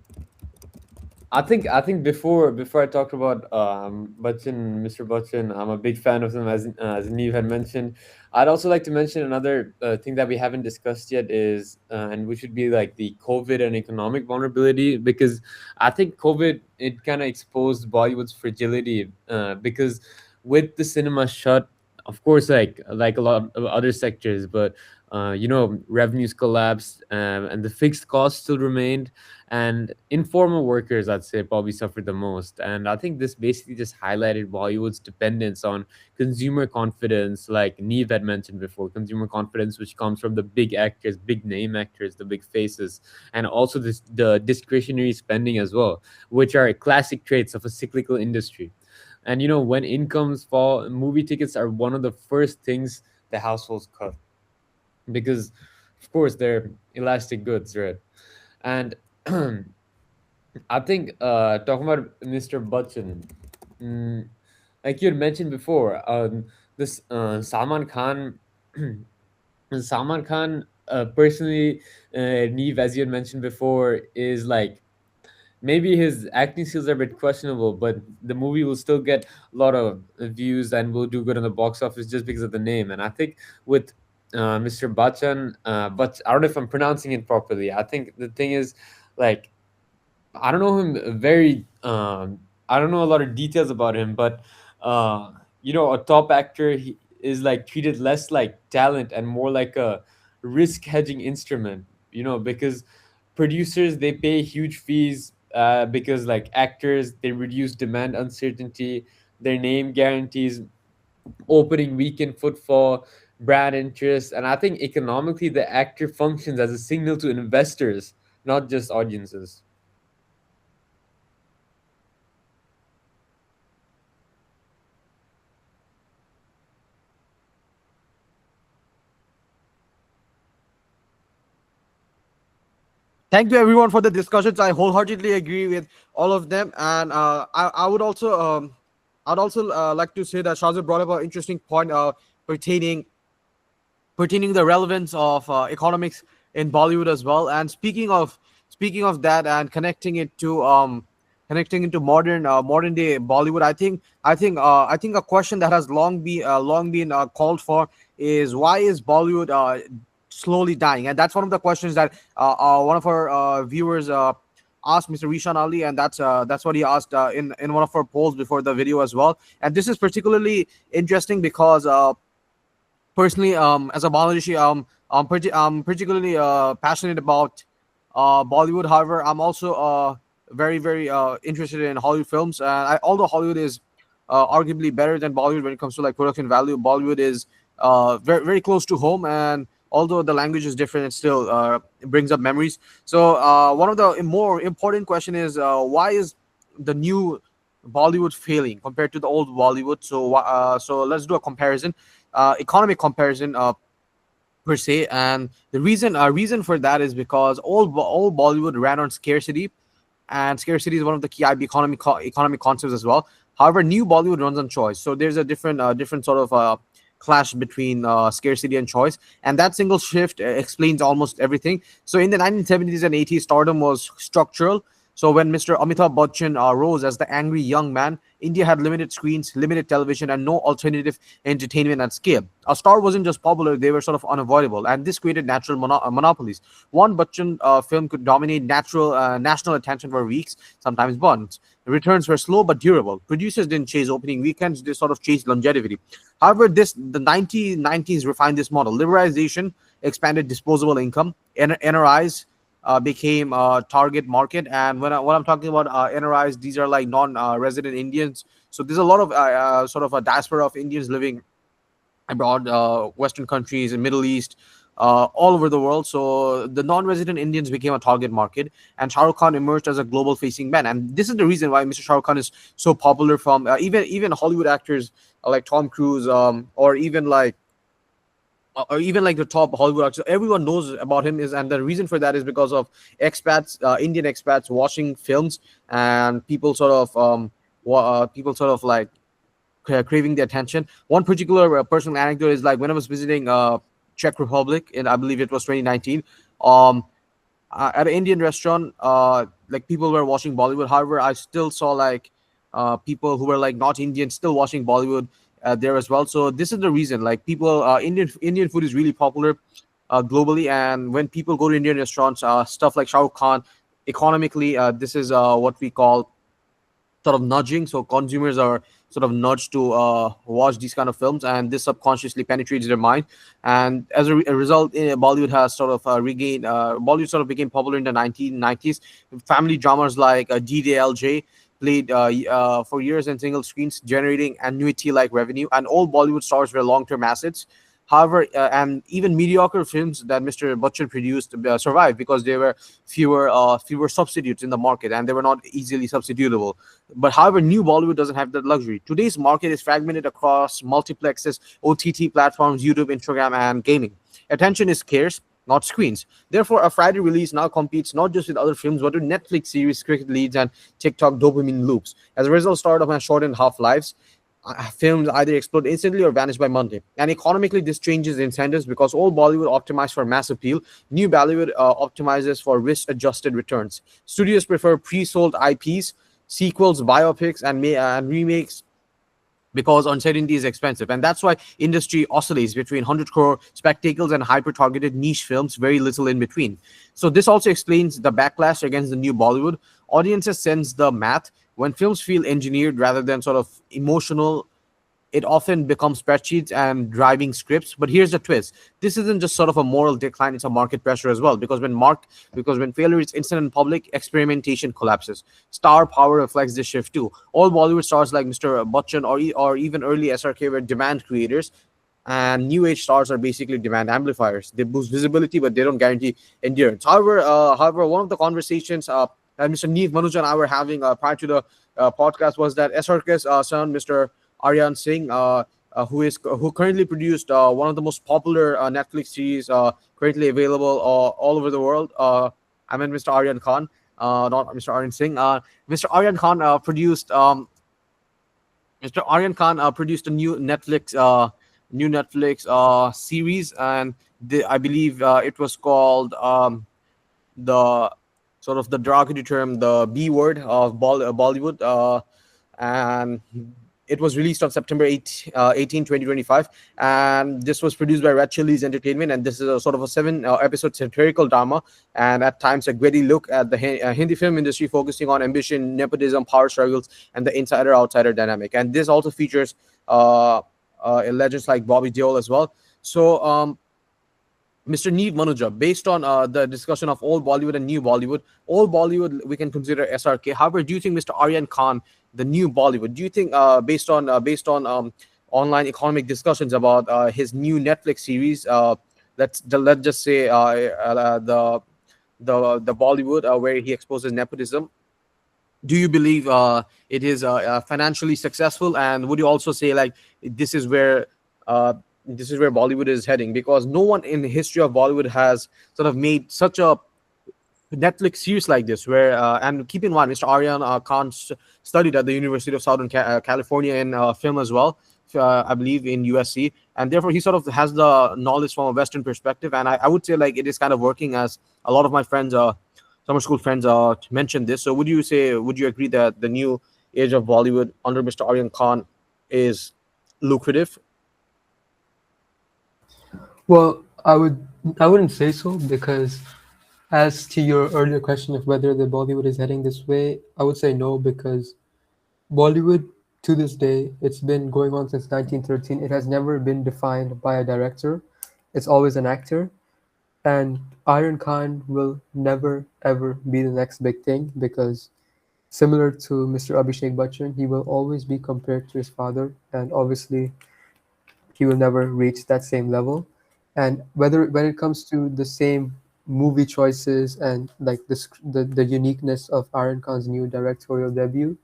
I think before I talked about Bachchan, Mr. Bachchan, I'm a big fan of him as Neev had mentioned. I'd also like to mention another thing that we haven't discussed yet is and which would be like the COVID and economic vulnerability, because I think COVID, it kind of exposed Bollywood's fragility, because with the cinema shut, of course, like a lot of other sectors, but revenues collapsed, and the fixed costs still remained, and informal workers, I'd say, probably suffered the most. And I think this basically just highlighted Bollywood's dependence on consumer confidence, like Neev had mentioned before, consumer confidence which comes from the big actors, big name actors, the big faces, and also the discretionary spending as well, which are classic traits of a cyclical industry. And when incomes fall, movie tickets are one of the first things the households cut, because of course they're elastic goods, right? And I think talking about Mr. Bachchan, mm, like you had mentioned before, this Salman Khan, Salman Khan, personally, Neev, as you had mentioned before, is like, maybe his acting skills are a bit questionable, but the movie will still get a lot of views and will do good on the box office just because of the name. And I think with Mr. Bachchan, but I don't know if I'm pronouncing it properly. I think the thing is, like, I don't know him very. I don't know a lot of details about him, but a top actor, he is like treated less like talent and more like a risk hedging instrument. Because producers, they pay huge fees, because like actors, they reduce demand uncertainty. Their name guarantees opening weekend footfall, brand interest, and I think economically, the actor functions as a signal to investors, not just audiences. Thank you everyone for the discussions. I wholeheartedly agree with all of them, and I would also I'd also like to say that Shazir brought up an interesting point pertaining the relevance of economics in Bollywood as well. And speaking of that and connecting into modern day Bollywood, I think a question that has long been called for is, why is Bollywood slowly dying? And that's one of the questions that one of our viewers asked Mr. Rishan Ali, and that's what he asked in one of our polls before the video as well. And this is particularly interesting because personally, as a Bangladeshi, I'm particularly passionate about Bollywood. However, I'm also very, very interested in Hollywood films. And although Hollywood is arguably better than Bollywood when it comes to like production value, Bollywood is very, very close to home. And although the language is different, it still brings up memories. So one of the more important question is, why is the new Bollywood failing compared to the old Bollywood? So let's do a comparison, economic comparison per se. And the reason for that is because all Bollywood ran on scarcity, and scarcity is one of the key economic concepts as well. However, new Bollywood runs on choice, so there's a different sort of clash between scarcity and choice, and that single shift explains almost everything. So in the 1970s and 80s, stardom was structural. So when Mr. Amitabh Bachchan rose as the angry young man, India had limited screens, limited television, and no alternative entertainment at scale. A star wasn't just popular; they were sort of unavoidable, and this created natural monopolies. One Bachchan film could dominate national attention for weeks, sometimes months. The returns were slow but durable. Producers didn't chase opening weekends; they sort of chased longevity. However, the 1990s refined this model. Liberalization expanded disposable income. NRIs became a target market. And when I'm talking about NRIs, these are like non-resident Indians. So there's a lot of sort of a diaspora of Indians living abroad, Western countries and Middle East, all over the world. So the non-resident Indians became a target market, and Shah Rukh Khan emerged as a global-facing man. And this is the reason why Mr. Shah Rukh Khan is so popular from even Hollywood actors like Tom Cruise, or even like the top Hollywood actors. Everyone knows about him, and the reason for that is because of expats, Indian expats watching films, and people sort of like craving the attention. One particular personal anecdote is like when I was visiting Czech Republic in, I believe it was 2019, um, at an Indian restaurant, like people were watching Bollywood. However, I still saw like people who were like not Indian still watching Bollywood there as well. So this is the reason, like people, Indian food is really popular globally, and when people go to Indian restaurants, stuff like Shah Rukh Khan, economically, this is what we call sort of nudging. So consumers are sort of nudged to watch these kind of films, and this subconsciously penetrates their mind. And as a result, Bollywood has sort of regained. Bollywood sort of became popular in the 1990s. Family dramas like DDLJ played for years in single screens, generating annuity-like revenue. And all Bollywood stars were long-term assets. However, and even mediocre films that Mr. Bachchan produced survived because there were fewer substitutes in the market, and they were not easily substitutable. But however, new Bollywood doesn't have that luxury. Today's market is fragmented across multiplexes, OTT platforms, YouTube, Instagram, and gaming. Attention is scarce, not screens. Therefore, a Friday release now competes not just with other films, but with Netflix series, cricket leads, and TikTok dopamine loops. As a result, stardom has shortened half lives. Films either explode instantly or vanish by Monday. And economically, this changes incentives because old Bollywood optimized for mass appeal, new Bollywood optimizes for risk-adjusted returns. Studios prefer pre-sold IPs, sequels, biopics, and remakes because uncertainty is expensive. And that's why industry oscillates between 100 crore spectacles and hyper-targeted niche films, very little in between. So this also explains the backlash against the new Bollywood. Audiences sense the math. When films feel engineered rather than sort of emotional, it often becomes spreadsheets and driving scripts. But here's the twist: this isn't just sort of a moral decline; it's a market pressure as well. Because when failure is instant and public, experimentation collapses. Star power reflects this shift too. All Bollywood stars like Mr. Bachchan or even early SRK were demand creators, and new age stars are basically demand amplifiers. They boost visibility, but they don't guarantee endurance. However, one of the conversations that Mr. Neev, Manuja, and I were having prior to the podcast was that SRK's son, Mr. Aryan Singh, who currently produced one of the most popular Netflix series currently available all over the world. I mean, Mr. Aryan Khan, not Mr. Aryan Singh. Mr. Aryan Khan produced. Mr. Aryan Khan produced a new Netflix series, and I believe it was called the sort of the derogatory term, the B word of Bollywood, and it was released on September 18, 2025, and this was produced by Red Chillies Entertainment, and this is a sort of a 7-episode satirical drama, and at times a gritty look at the Hindi film industry, focusing on ambition, nepotism, power struggles, and the insider-outsider dynamic. And this also features legends like Bobby Deol as well. So, Mr. Neev, Manuja, based on the discussion of old Bollywood and new Bollywood, old Bollywood we can consider SRK. However, do you think Mr. Aryan Khan, the new Bollywood, do you think based on online economic discussions about his new Netflix series, let's just say the Bollywood where he exposes nepotism, do you believe it is financially successful? And would you also say like this is where Bollywood is heading? Because no one in the history of Bollywood has sort of made such a Netflix series like this. Where and keep in mind, Mr. Aryan Khan studied at the University of Southern California in film as well. I believe in USC, and therefore he sort of has the knowledge from a Western perspective. And I would say like it is kind of working, as a lot of my friends summer school friends mentioned this. So would you agree that the new age of Bollywood under Mr. Aryan Khan is lucrative? Well, I wouldn't say so because as to your earlier question of whether the Bollywood is heading this way, I would say no because Bollywood to this day, it's been going on since 1913. It has never been defined by a director. It's always an actor. And Iron Khan will never ever be the next big thing because similar to Mr. Abhishek Bachchan, he will always be compared to his father, and obviously he will never reach that same level. And whether when it comes to the same movie choices and like the uniqueness of Iron Khan's new directorial debut,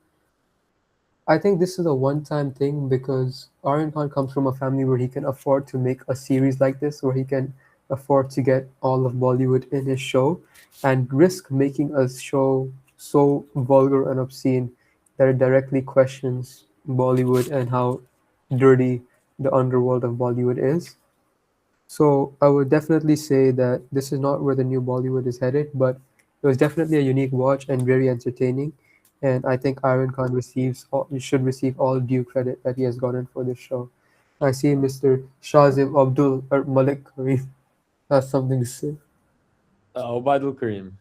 I think this is a one-time thing because Aryan Khan comes from a family where he can afford to make a series like this, where he can afford to get all of Bollywood in his show and risk making a show so vulgar and obscene that it directly questions Bollywood and how dirty the underworld of Bollywood is. So I would definitely say that this is not where the new Bollywood is headed, but it was definitely a unique watch and very entertaining. And I think Iron Khan should receive all due credit that he has gotten for this show. I see Mr. Shazim Abdul or Malik Kareem has something to say. Obadul Kareem.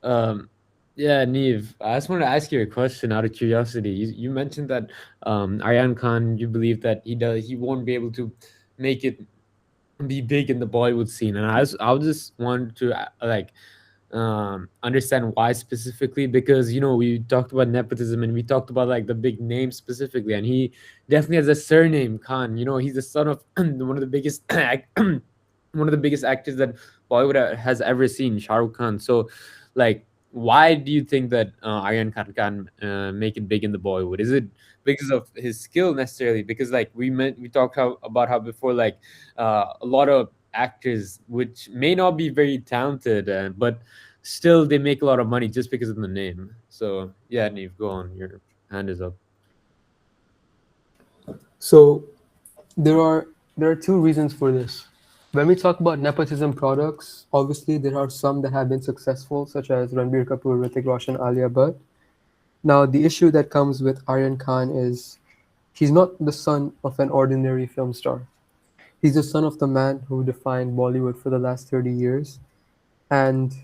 Um, yeah, Neev, I just want to ask you a question out of curiosity. You mentioned that Aryan Khan, you believe that he won't be able to make it be big in the Bollywood scene, and I just want to understand why specifically, because we talked about nepotism and we talked about like the big names specifically, and he definitely has a surname Khan. He's the son of one of the biggest one of the biggest actors that Bollywood has ever seen, Shah Rukh Khan. So, like, why do you think that Aryan Khan can make it big in the Bollywood? Is it because of his skill necessarily? Because like we talked about how before, like a lot of actors which may not be very talented, but still they make a lot of money just because of the name. So yeah, Neve, go on. Your hand is up. So there are two reasons for this. When we talk about nepotism products, obviously there are some that have been successful, such as Ranbir Kapoor, Hrithik Roshan, Alia Bhatt. Now, the issue that comes with Aryan Khan is he's not the son of an ordinary film star. He's the son of the man who defined Bollywood for the last 30 years. And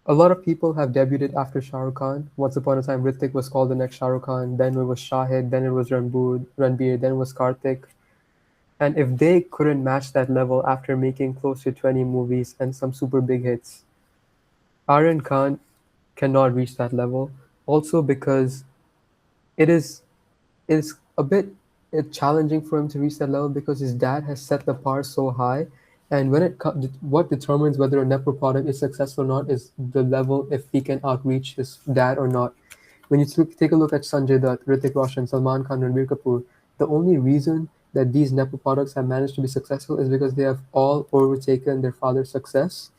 a lot of people have debuted after Shah Rukh Khan. Once upon a time, Hrithik was called the next Shah Rukh Khan, then it was Shahid, then it was Ranbir, then it was Karthik. And if they couldn't match that level after making close to 20 movies and some super big hits, Aryan Khan cannot reach that level. Also because it is it's a bit challenging for him to reach that level because his dad has set the bar so high. And what determines whether a Nepo product is successful or not is the level if he can outreach his dad or not. When you take a look at Sanjay Dutt, Hrithik Roshan, Salman Khan, and Ranbir Kapoor, the only reason that these Nepo products have managed to be successful is because they have all overtaken their father's success.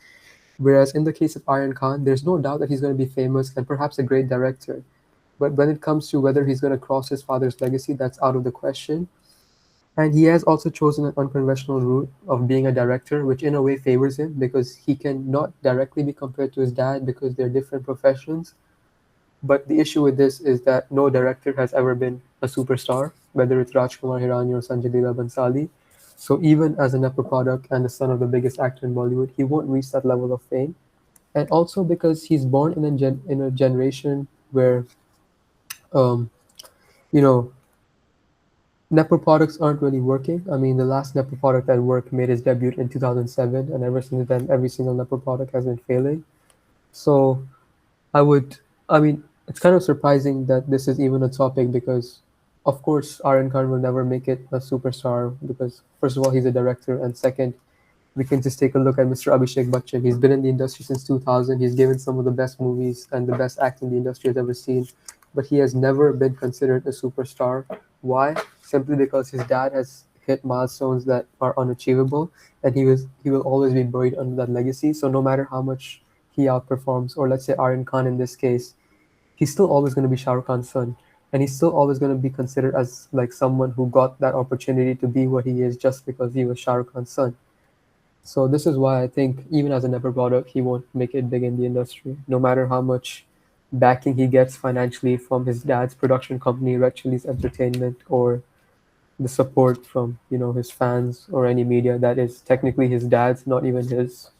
Whereas in the case of Aryan Khan, there's no doubt that he's going to be famous and perhaps a great director. But when it comes to whether he's going to cross his father's legacy, that's out of the question. And he has also chosen an unconventional route of being a director, which in a way favors him because he can not directly be compared to his dad because they're different professions. But the issue with this is that no director has ever been a superstar, whether it's Rajkumar Hirani or Sanjay Leela Bansali. So even as a Nepo product and the son of the biggest actor in Bollywood, he won't reach that level of fame. And also because he's born in a generation where, um, you know, Nepo products aren't really working. I mean, the last Nepo product that worked made his debut in 2007, and ever since then, every single Nepo product has been failing. So I would, I mean, it's kind of surprising that this is even a topic because, of course, Aryan Khan will never make it a superstar because, first of all, he's a director, and second, we can just take a look at Mr. Abhishek Bachchan. He's been in the industry since 2000. He's given some of the best movies and the best acting the industry has ever seen, but he has never been considered a superstar. Why? Simply because his dad has hit milestones that are unachievable, and he will always be buried under that legacy. So no matter how much he outperforms, or let's say Aryan Khan in this case, he's still always going to be Shah Rukh Khan's son, and he's still always going to be considered as like someone who got that opportunity to be what he is just because he was Shah Rukh Khan's son. So this is why I think even as a never product, he won't make it big in the industry, no matter how much backing he gets financially from his dad's production company, Red Chillies Entertainment, or the support from his fans or any media that is technically his dad's, not even his.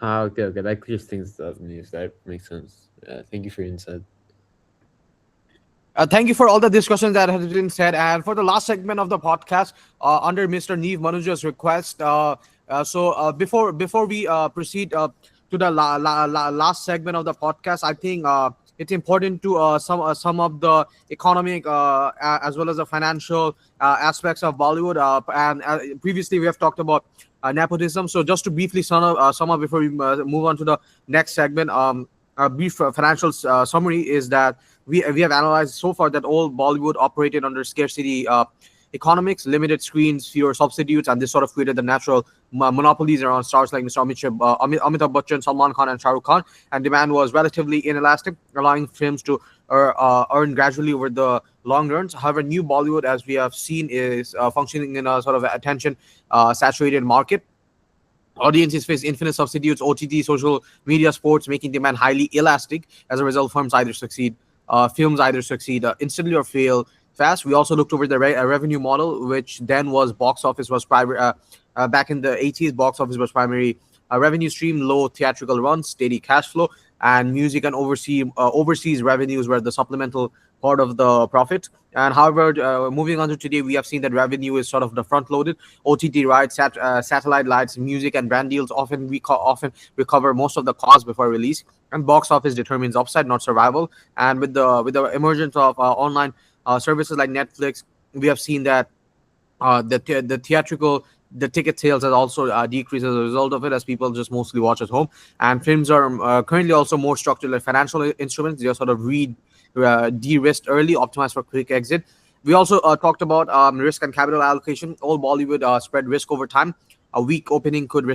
Ah, okay, okay. That clears things up, Neev. That makes sense. Thank you for your insight. Thank you for all the discussions that has been said. And for the last segment of the podcast, under Mr. Neev Manuja's request, before we proceed to the last segment of the podcast, I think it's important to some of the economic as well as the financial aspects of Bollywood. And previously we have talked about nepotism. So just to briefly sum up before we move on to the next segment, a brief financial summary is that we have analyzed so far that all Bollywood operated under scarcity economics, limited screens, fewer substitutes, and this sort of created the natural monopolies around stars like Mr. Amitabh Bachchan, Salman Khan, and Shah Rukh Khan. And demand was relatively inelastic, allowing films to earn gradually over the long runs. However, new Bollywood, as we have seen, is functioning in a sort of attention saturated market. Audiences face infinite substitutes, OTT, social media, sports, making demand highly elastic. As a result, films either succeed instantly or fail fast. We also looked over the revenue model, which then was box office was primary. Back in the 80s, box office was primary revenue stream, low theatrical runs, steady cash flow, and music and overseas revenues were the supplemental part of the profit. And however, moving on to today, we have seen that revenue is sort of the front loaded. OTT rights, satellite rights, music, and brand deals often recover most of the cost before release. And box office determines upside, not survival. And with the emergence of online services like Netflix, we have seen that the ticket sales has also decreased as a result of it, as people just mostly watch at home. And films are currently also more structured like financial instruments. They are sort of de-risked early, optimized for quick exit. We also talked about risk and capital allocation. All Bollywood spread risk over time. A weak opening could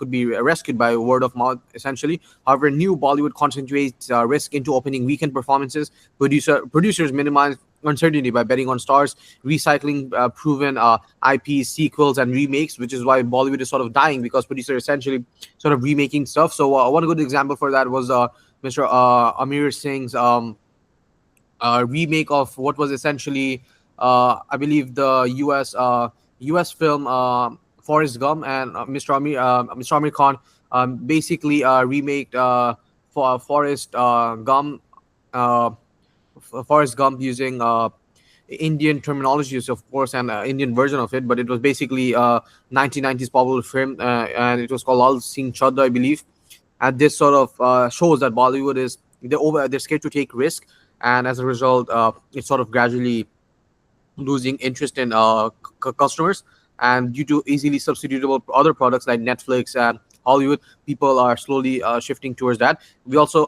be rescued by word of mouth, essentially. However, new Bollywood concentrates risk into opening weekend performances. Producers minimize uncertainty by betting on stars, recycling proven IPs, sequels, and remakes, which is why Bollywood is sort of dying, because producers essentially sort of remaking stuff. So one good example for that was Mr. Amir Singh's remake of what was essentially, I believe, the US film Forrest Gump, and Mr. Amir Khan basically remaked Forrest Gump. Forrest Gump using Indian terminologies, of course, and Indian version of it, but it was basically 1990s popular film, and it was called Lal Singh Chadda, I believe. And this sort of shows that Bollywood is they're scared to take risk, and as a result, it's sort of gradually losing interest in customers. And due to easily substitutable other products like Netflix and Hollywood, people are slowly shifting towards that. We also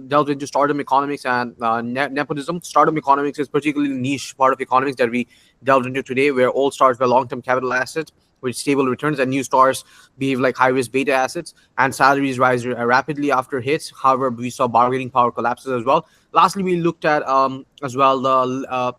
delved into stardom economics and nepotism. Stardom economics is particularly niche part of economics that we delved into today, where all stars were long-term capital assets with stable returns, and new stars behave like high-risk beta assets, and salaries rise rapidly after hits. However, we saw bargaining power collapses as well. Lastly, we looked at as well the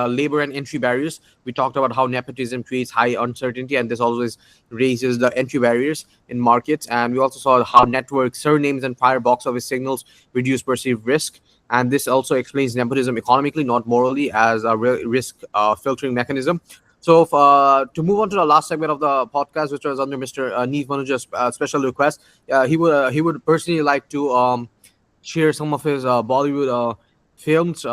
labor and entry barriers. We talked about how nepotism creates high uncertainty, and this always raises the entry barriers in markets. And we also saw how network surnames and prior box office signals reduce perceived risk. And this also explains nepotism economically, not morally, as a risk filtering mechanism. So, to move on to the last segment of the podcast, which was under Mr. Neev Manuja's special request, he would personally like to share some of his Bollywood films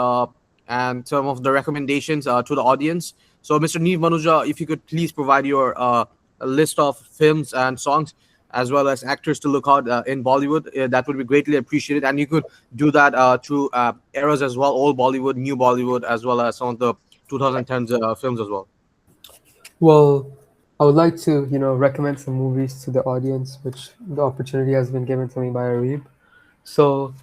and some of the recommendations to the audience. So, Mr. Neev Manuja, if you could please provide your a list of films and songs as well as actors to look out in Bollywood, that would be greatly appreciated. And you could do that through eras as well, old Bollywood, new Bollywood, as well as some of the 2010s films as well. Well, I would like to, recommend some movies to the audience, which the opportunity has been given to me by Arib. So,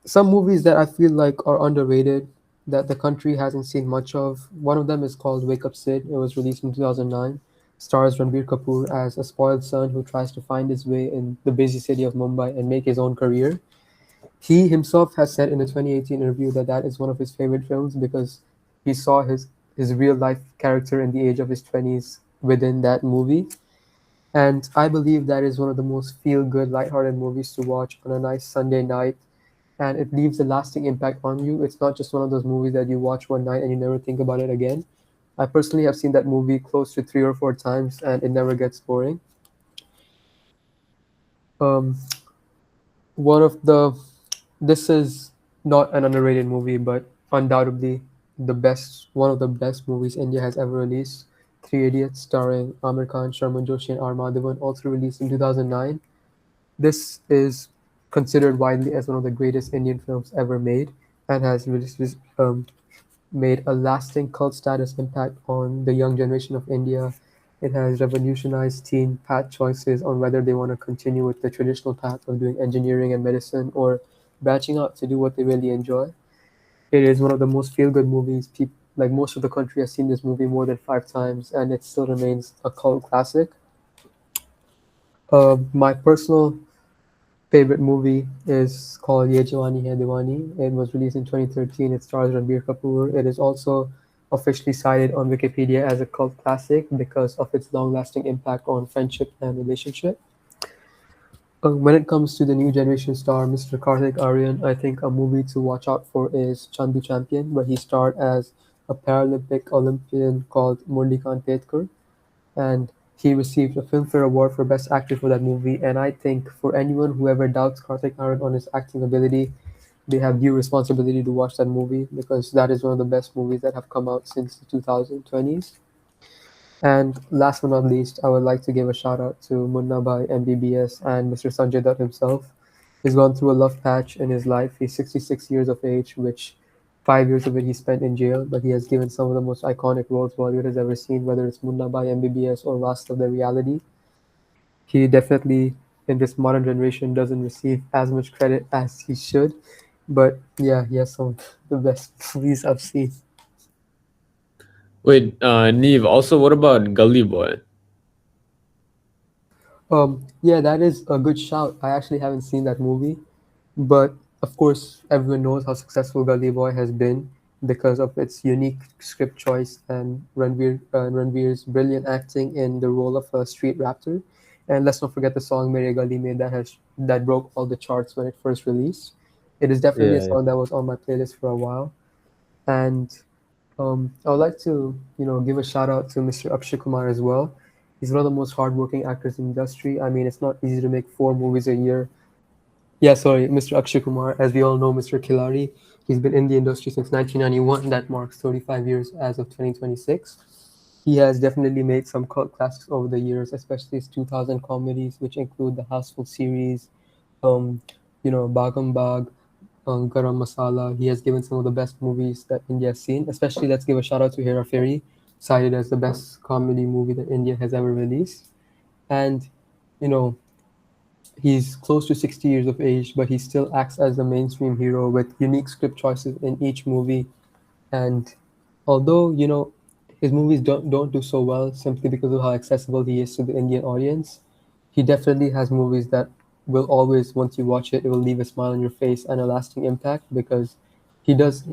some movies that I feel like are underrated that the country hasn't seen much of. One of them is called Wake Up Sid. It was released in 2009. Stars Ranbir Kapoor as a spoiled son who tries to find his way in the busy city of Mumbai and make his own career. He himself has said in a 2018 interview that that is one of his favorite films because he saw his real life character in the age of his 20s within that movie. And I believe that is one of the most feel good, lighthearted movies to watch on a nice Sunday night. And it leaves a lasting impact on you. It's not just one of those movies that you watch one night and you never think about it again. I personally have seen that movie close to 3 or 4 times and it never gets boring. Um, one of the This is not an underrated movie, but undoubtedly one of the best movies India has ever released. Three Idiots, starring Amir Khan, Sharman Joshi, and R. Madhavan, also released in 2009. This is considered widely as one of the greatest Indian films ever made, and has made a lasting cult status impact on the young generation of India. It has revolutionized teen path choices on whether they want to continue with the traditional path of doing engineering and medicine or branching out to do what they really enjoy. It is one of the most feel-good movies. Like most of the country has seen this movie more than 5 times, and it still remains a cult classic. My personal favorite movie is called Ye Jawani Hai Diwani. It was released in 2013. It stars Ranbir Kapoor. It is also officially cited on Wikipedia as a cult classic because of its long-lasting impact on friendship and relationship. When it comes to the new generation star, Mr. Karthik Aryan, I think a movie to watch out for is Chandu Champion, where he starred as a Paralympic Olympian called Murlikant Petkar, and he received a Filmfare Award for Best Actor for that movie. And I think for anyone who ever doubts Karthik Aryan on his acting ability, they have due responsibility to watch that movie because that is one of the best movies that have come out since the 2020s. And last but not least, I would like to give a shout out to Munna Bhai MBBS and Mr. Sanjay Dutt himself. He's gone through a love patch in his life. He's 66 years of age, which 5 years of it he spent in jail, but he has given some of the most iconic roles Bollywood has ever seen, whether it's Munna Bhai MBBS or Vastav the Reality. He definitely, in this modern generation, doesn't receive as much credit as he should. But yeah, he has some of the best movies I've seen. Wait, Neev, also, what about Gully Boy? Yeah, that is a good shout. I actually haven't seen that movie, but of course, everyone knows how successful Gully Boy has been because of its unique script choice and Ranveer's brilliant acting in the role of a street raptor. And let's not forget the song "Mere Gully Mein" that broke all the charts when it first released. It is definitely a Yeah. song that was on my playlist for a while, and I would like to, give a shout out to Mr. Akshay Kumar as well. He's one of the most hardworking actors in the industry. I mean, it's not easy to make 4 movies a year. Yeah, sorry, Mr. Akshay Kumar. As we all know, Mr. Khilari, he's been in the industry since 1991. That marks 35 years as of 2026. He has definitely made some cult classics over the years, especially his 2000 comedies, which include the Houseful series, um, Bagam Bag, Garam Masala. He has given some of the best movies that India has seen. Especially, let's give a shout out to Hera Fairy, cited as the best comedy movie that India has ever released. And, you know, he's close to 60 years of age, but he still acts as the mainstream hero with unique script choices in each movie. And although, his movies don't do so well simply because of how accessible he is to the Indian audience, he definitely has movies that will always, once you watch it, it will leave a smile on your face and a lasting impact because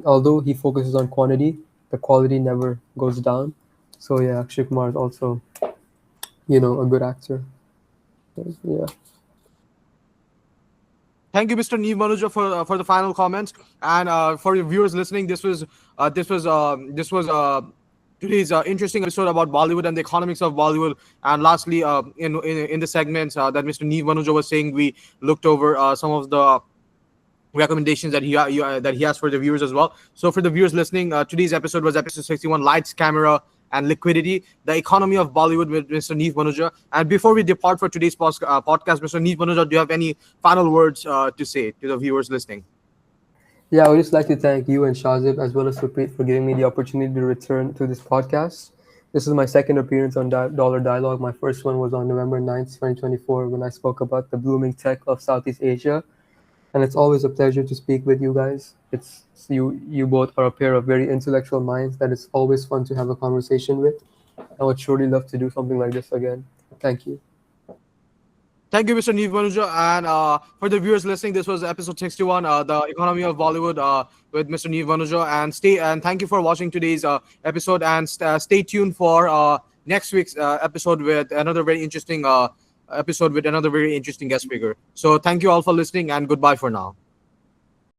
although he focuses on quantity, the quality never goes down. So yeah, Akshay Kumar is also, a good actor. Yeah. Thank you, Mr. Neev Manuja, for the final comments, and for your viewers listening. This was today's interesting episode about Bollywood and the economics of Bollywood. And lastly, in the segments that Mr. Neev Manuja was saying, we looked over some of the recommendations that that he has for the viewers as well. So for the viewers listening, today's episode was episode 61, Lights, Camera, and Liquidity, the economy of Bollywood with Mr. Neev Manuja. And before we depart for today's podcast, Mr. Neev Manuja, do you have any final words to say to the viewers listening? Yeah, I would just like to thank you and Shazib as well as Supreet for giving me the opportunity to return to this podcast. This is my second appearance on Dollar Dialogue. My first one was on November 9th, 2024, when I spoke about the blooming tech of Southeast Asia. And it's always a pleasure to speak with you guys. You both are a pair of very intellectual minds that it's always fun to have a conversation with. I would surely love to do something like this again. Thank you. Thank you, Mr. Neev Manuja. And for the viewers listening, this was episode 61, the economy of Bollywood, with Mr. Neev Manuja. And thank you for watching today's episode. And stay tuned for next week's episode with another very interesting guest speaker. So thank you all for listening, and goodbye for now.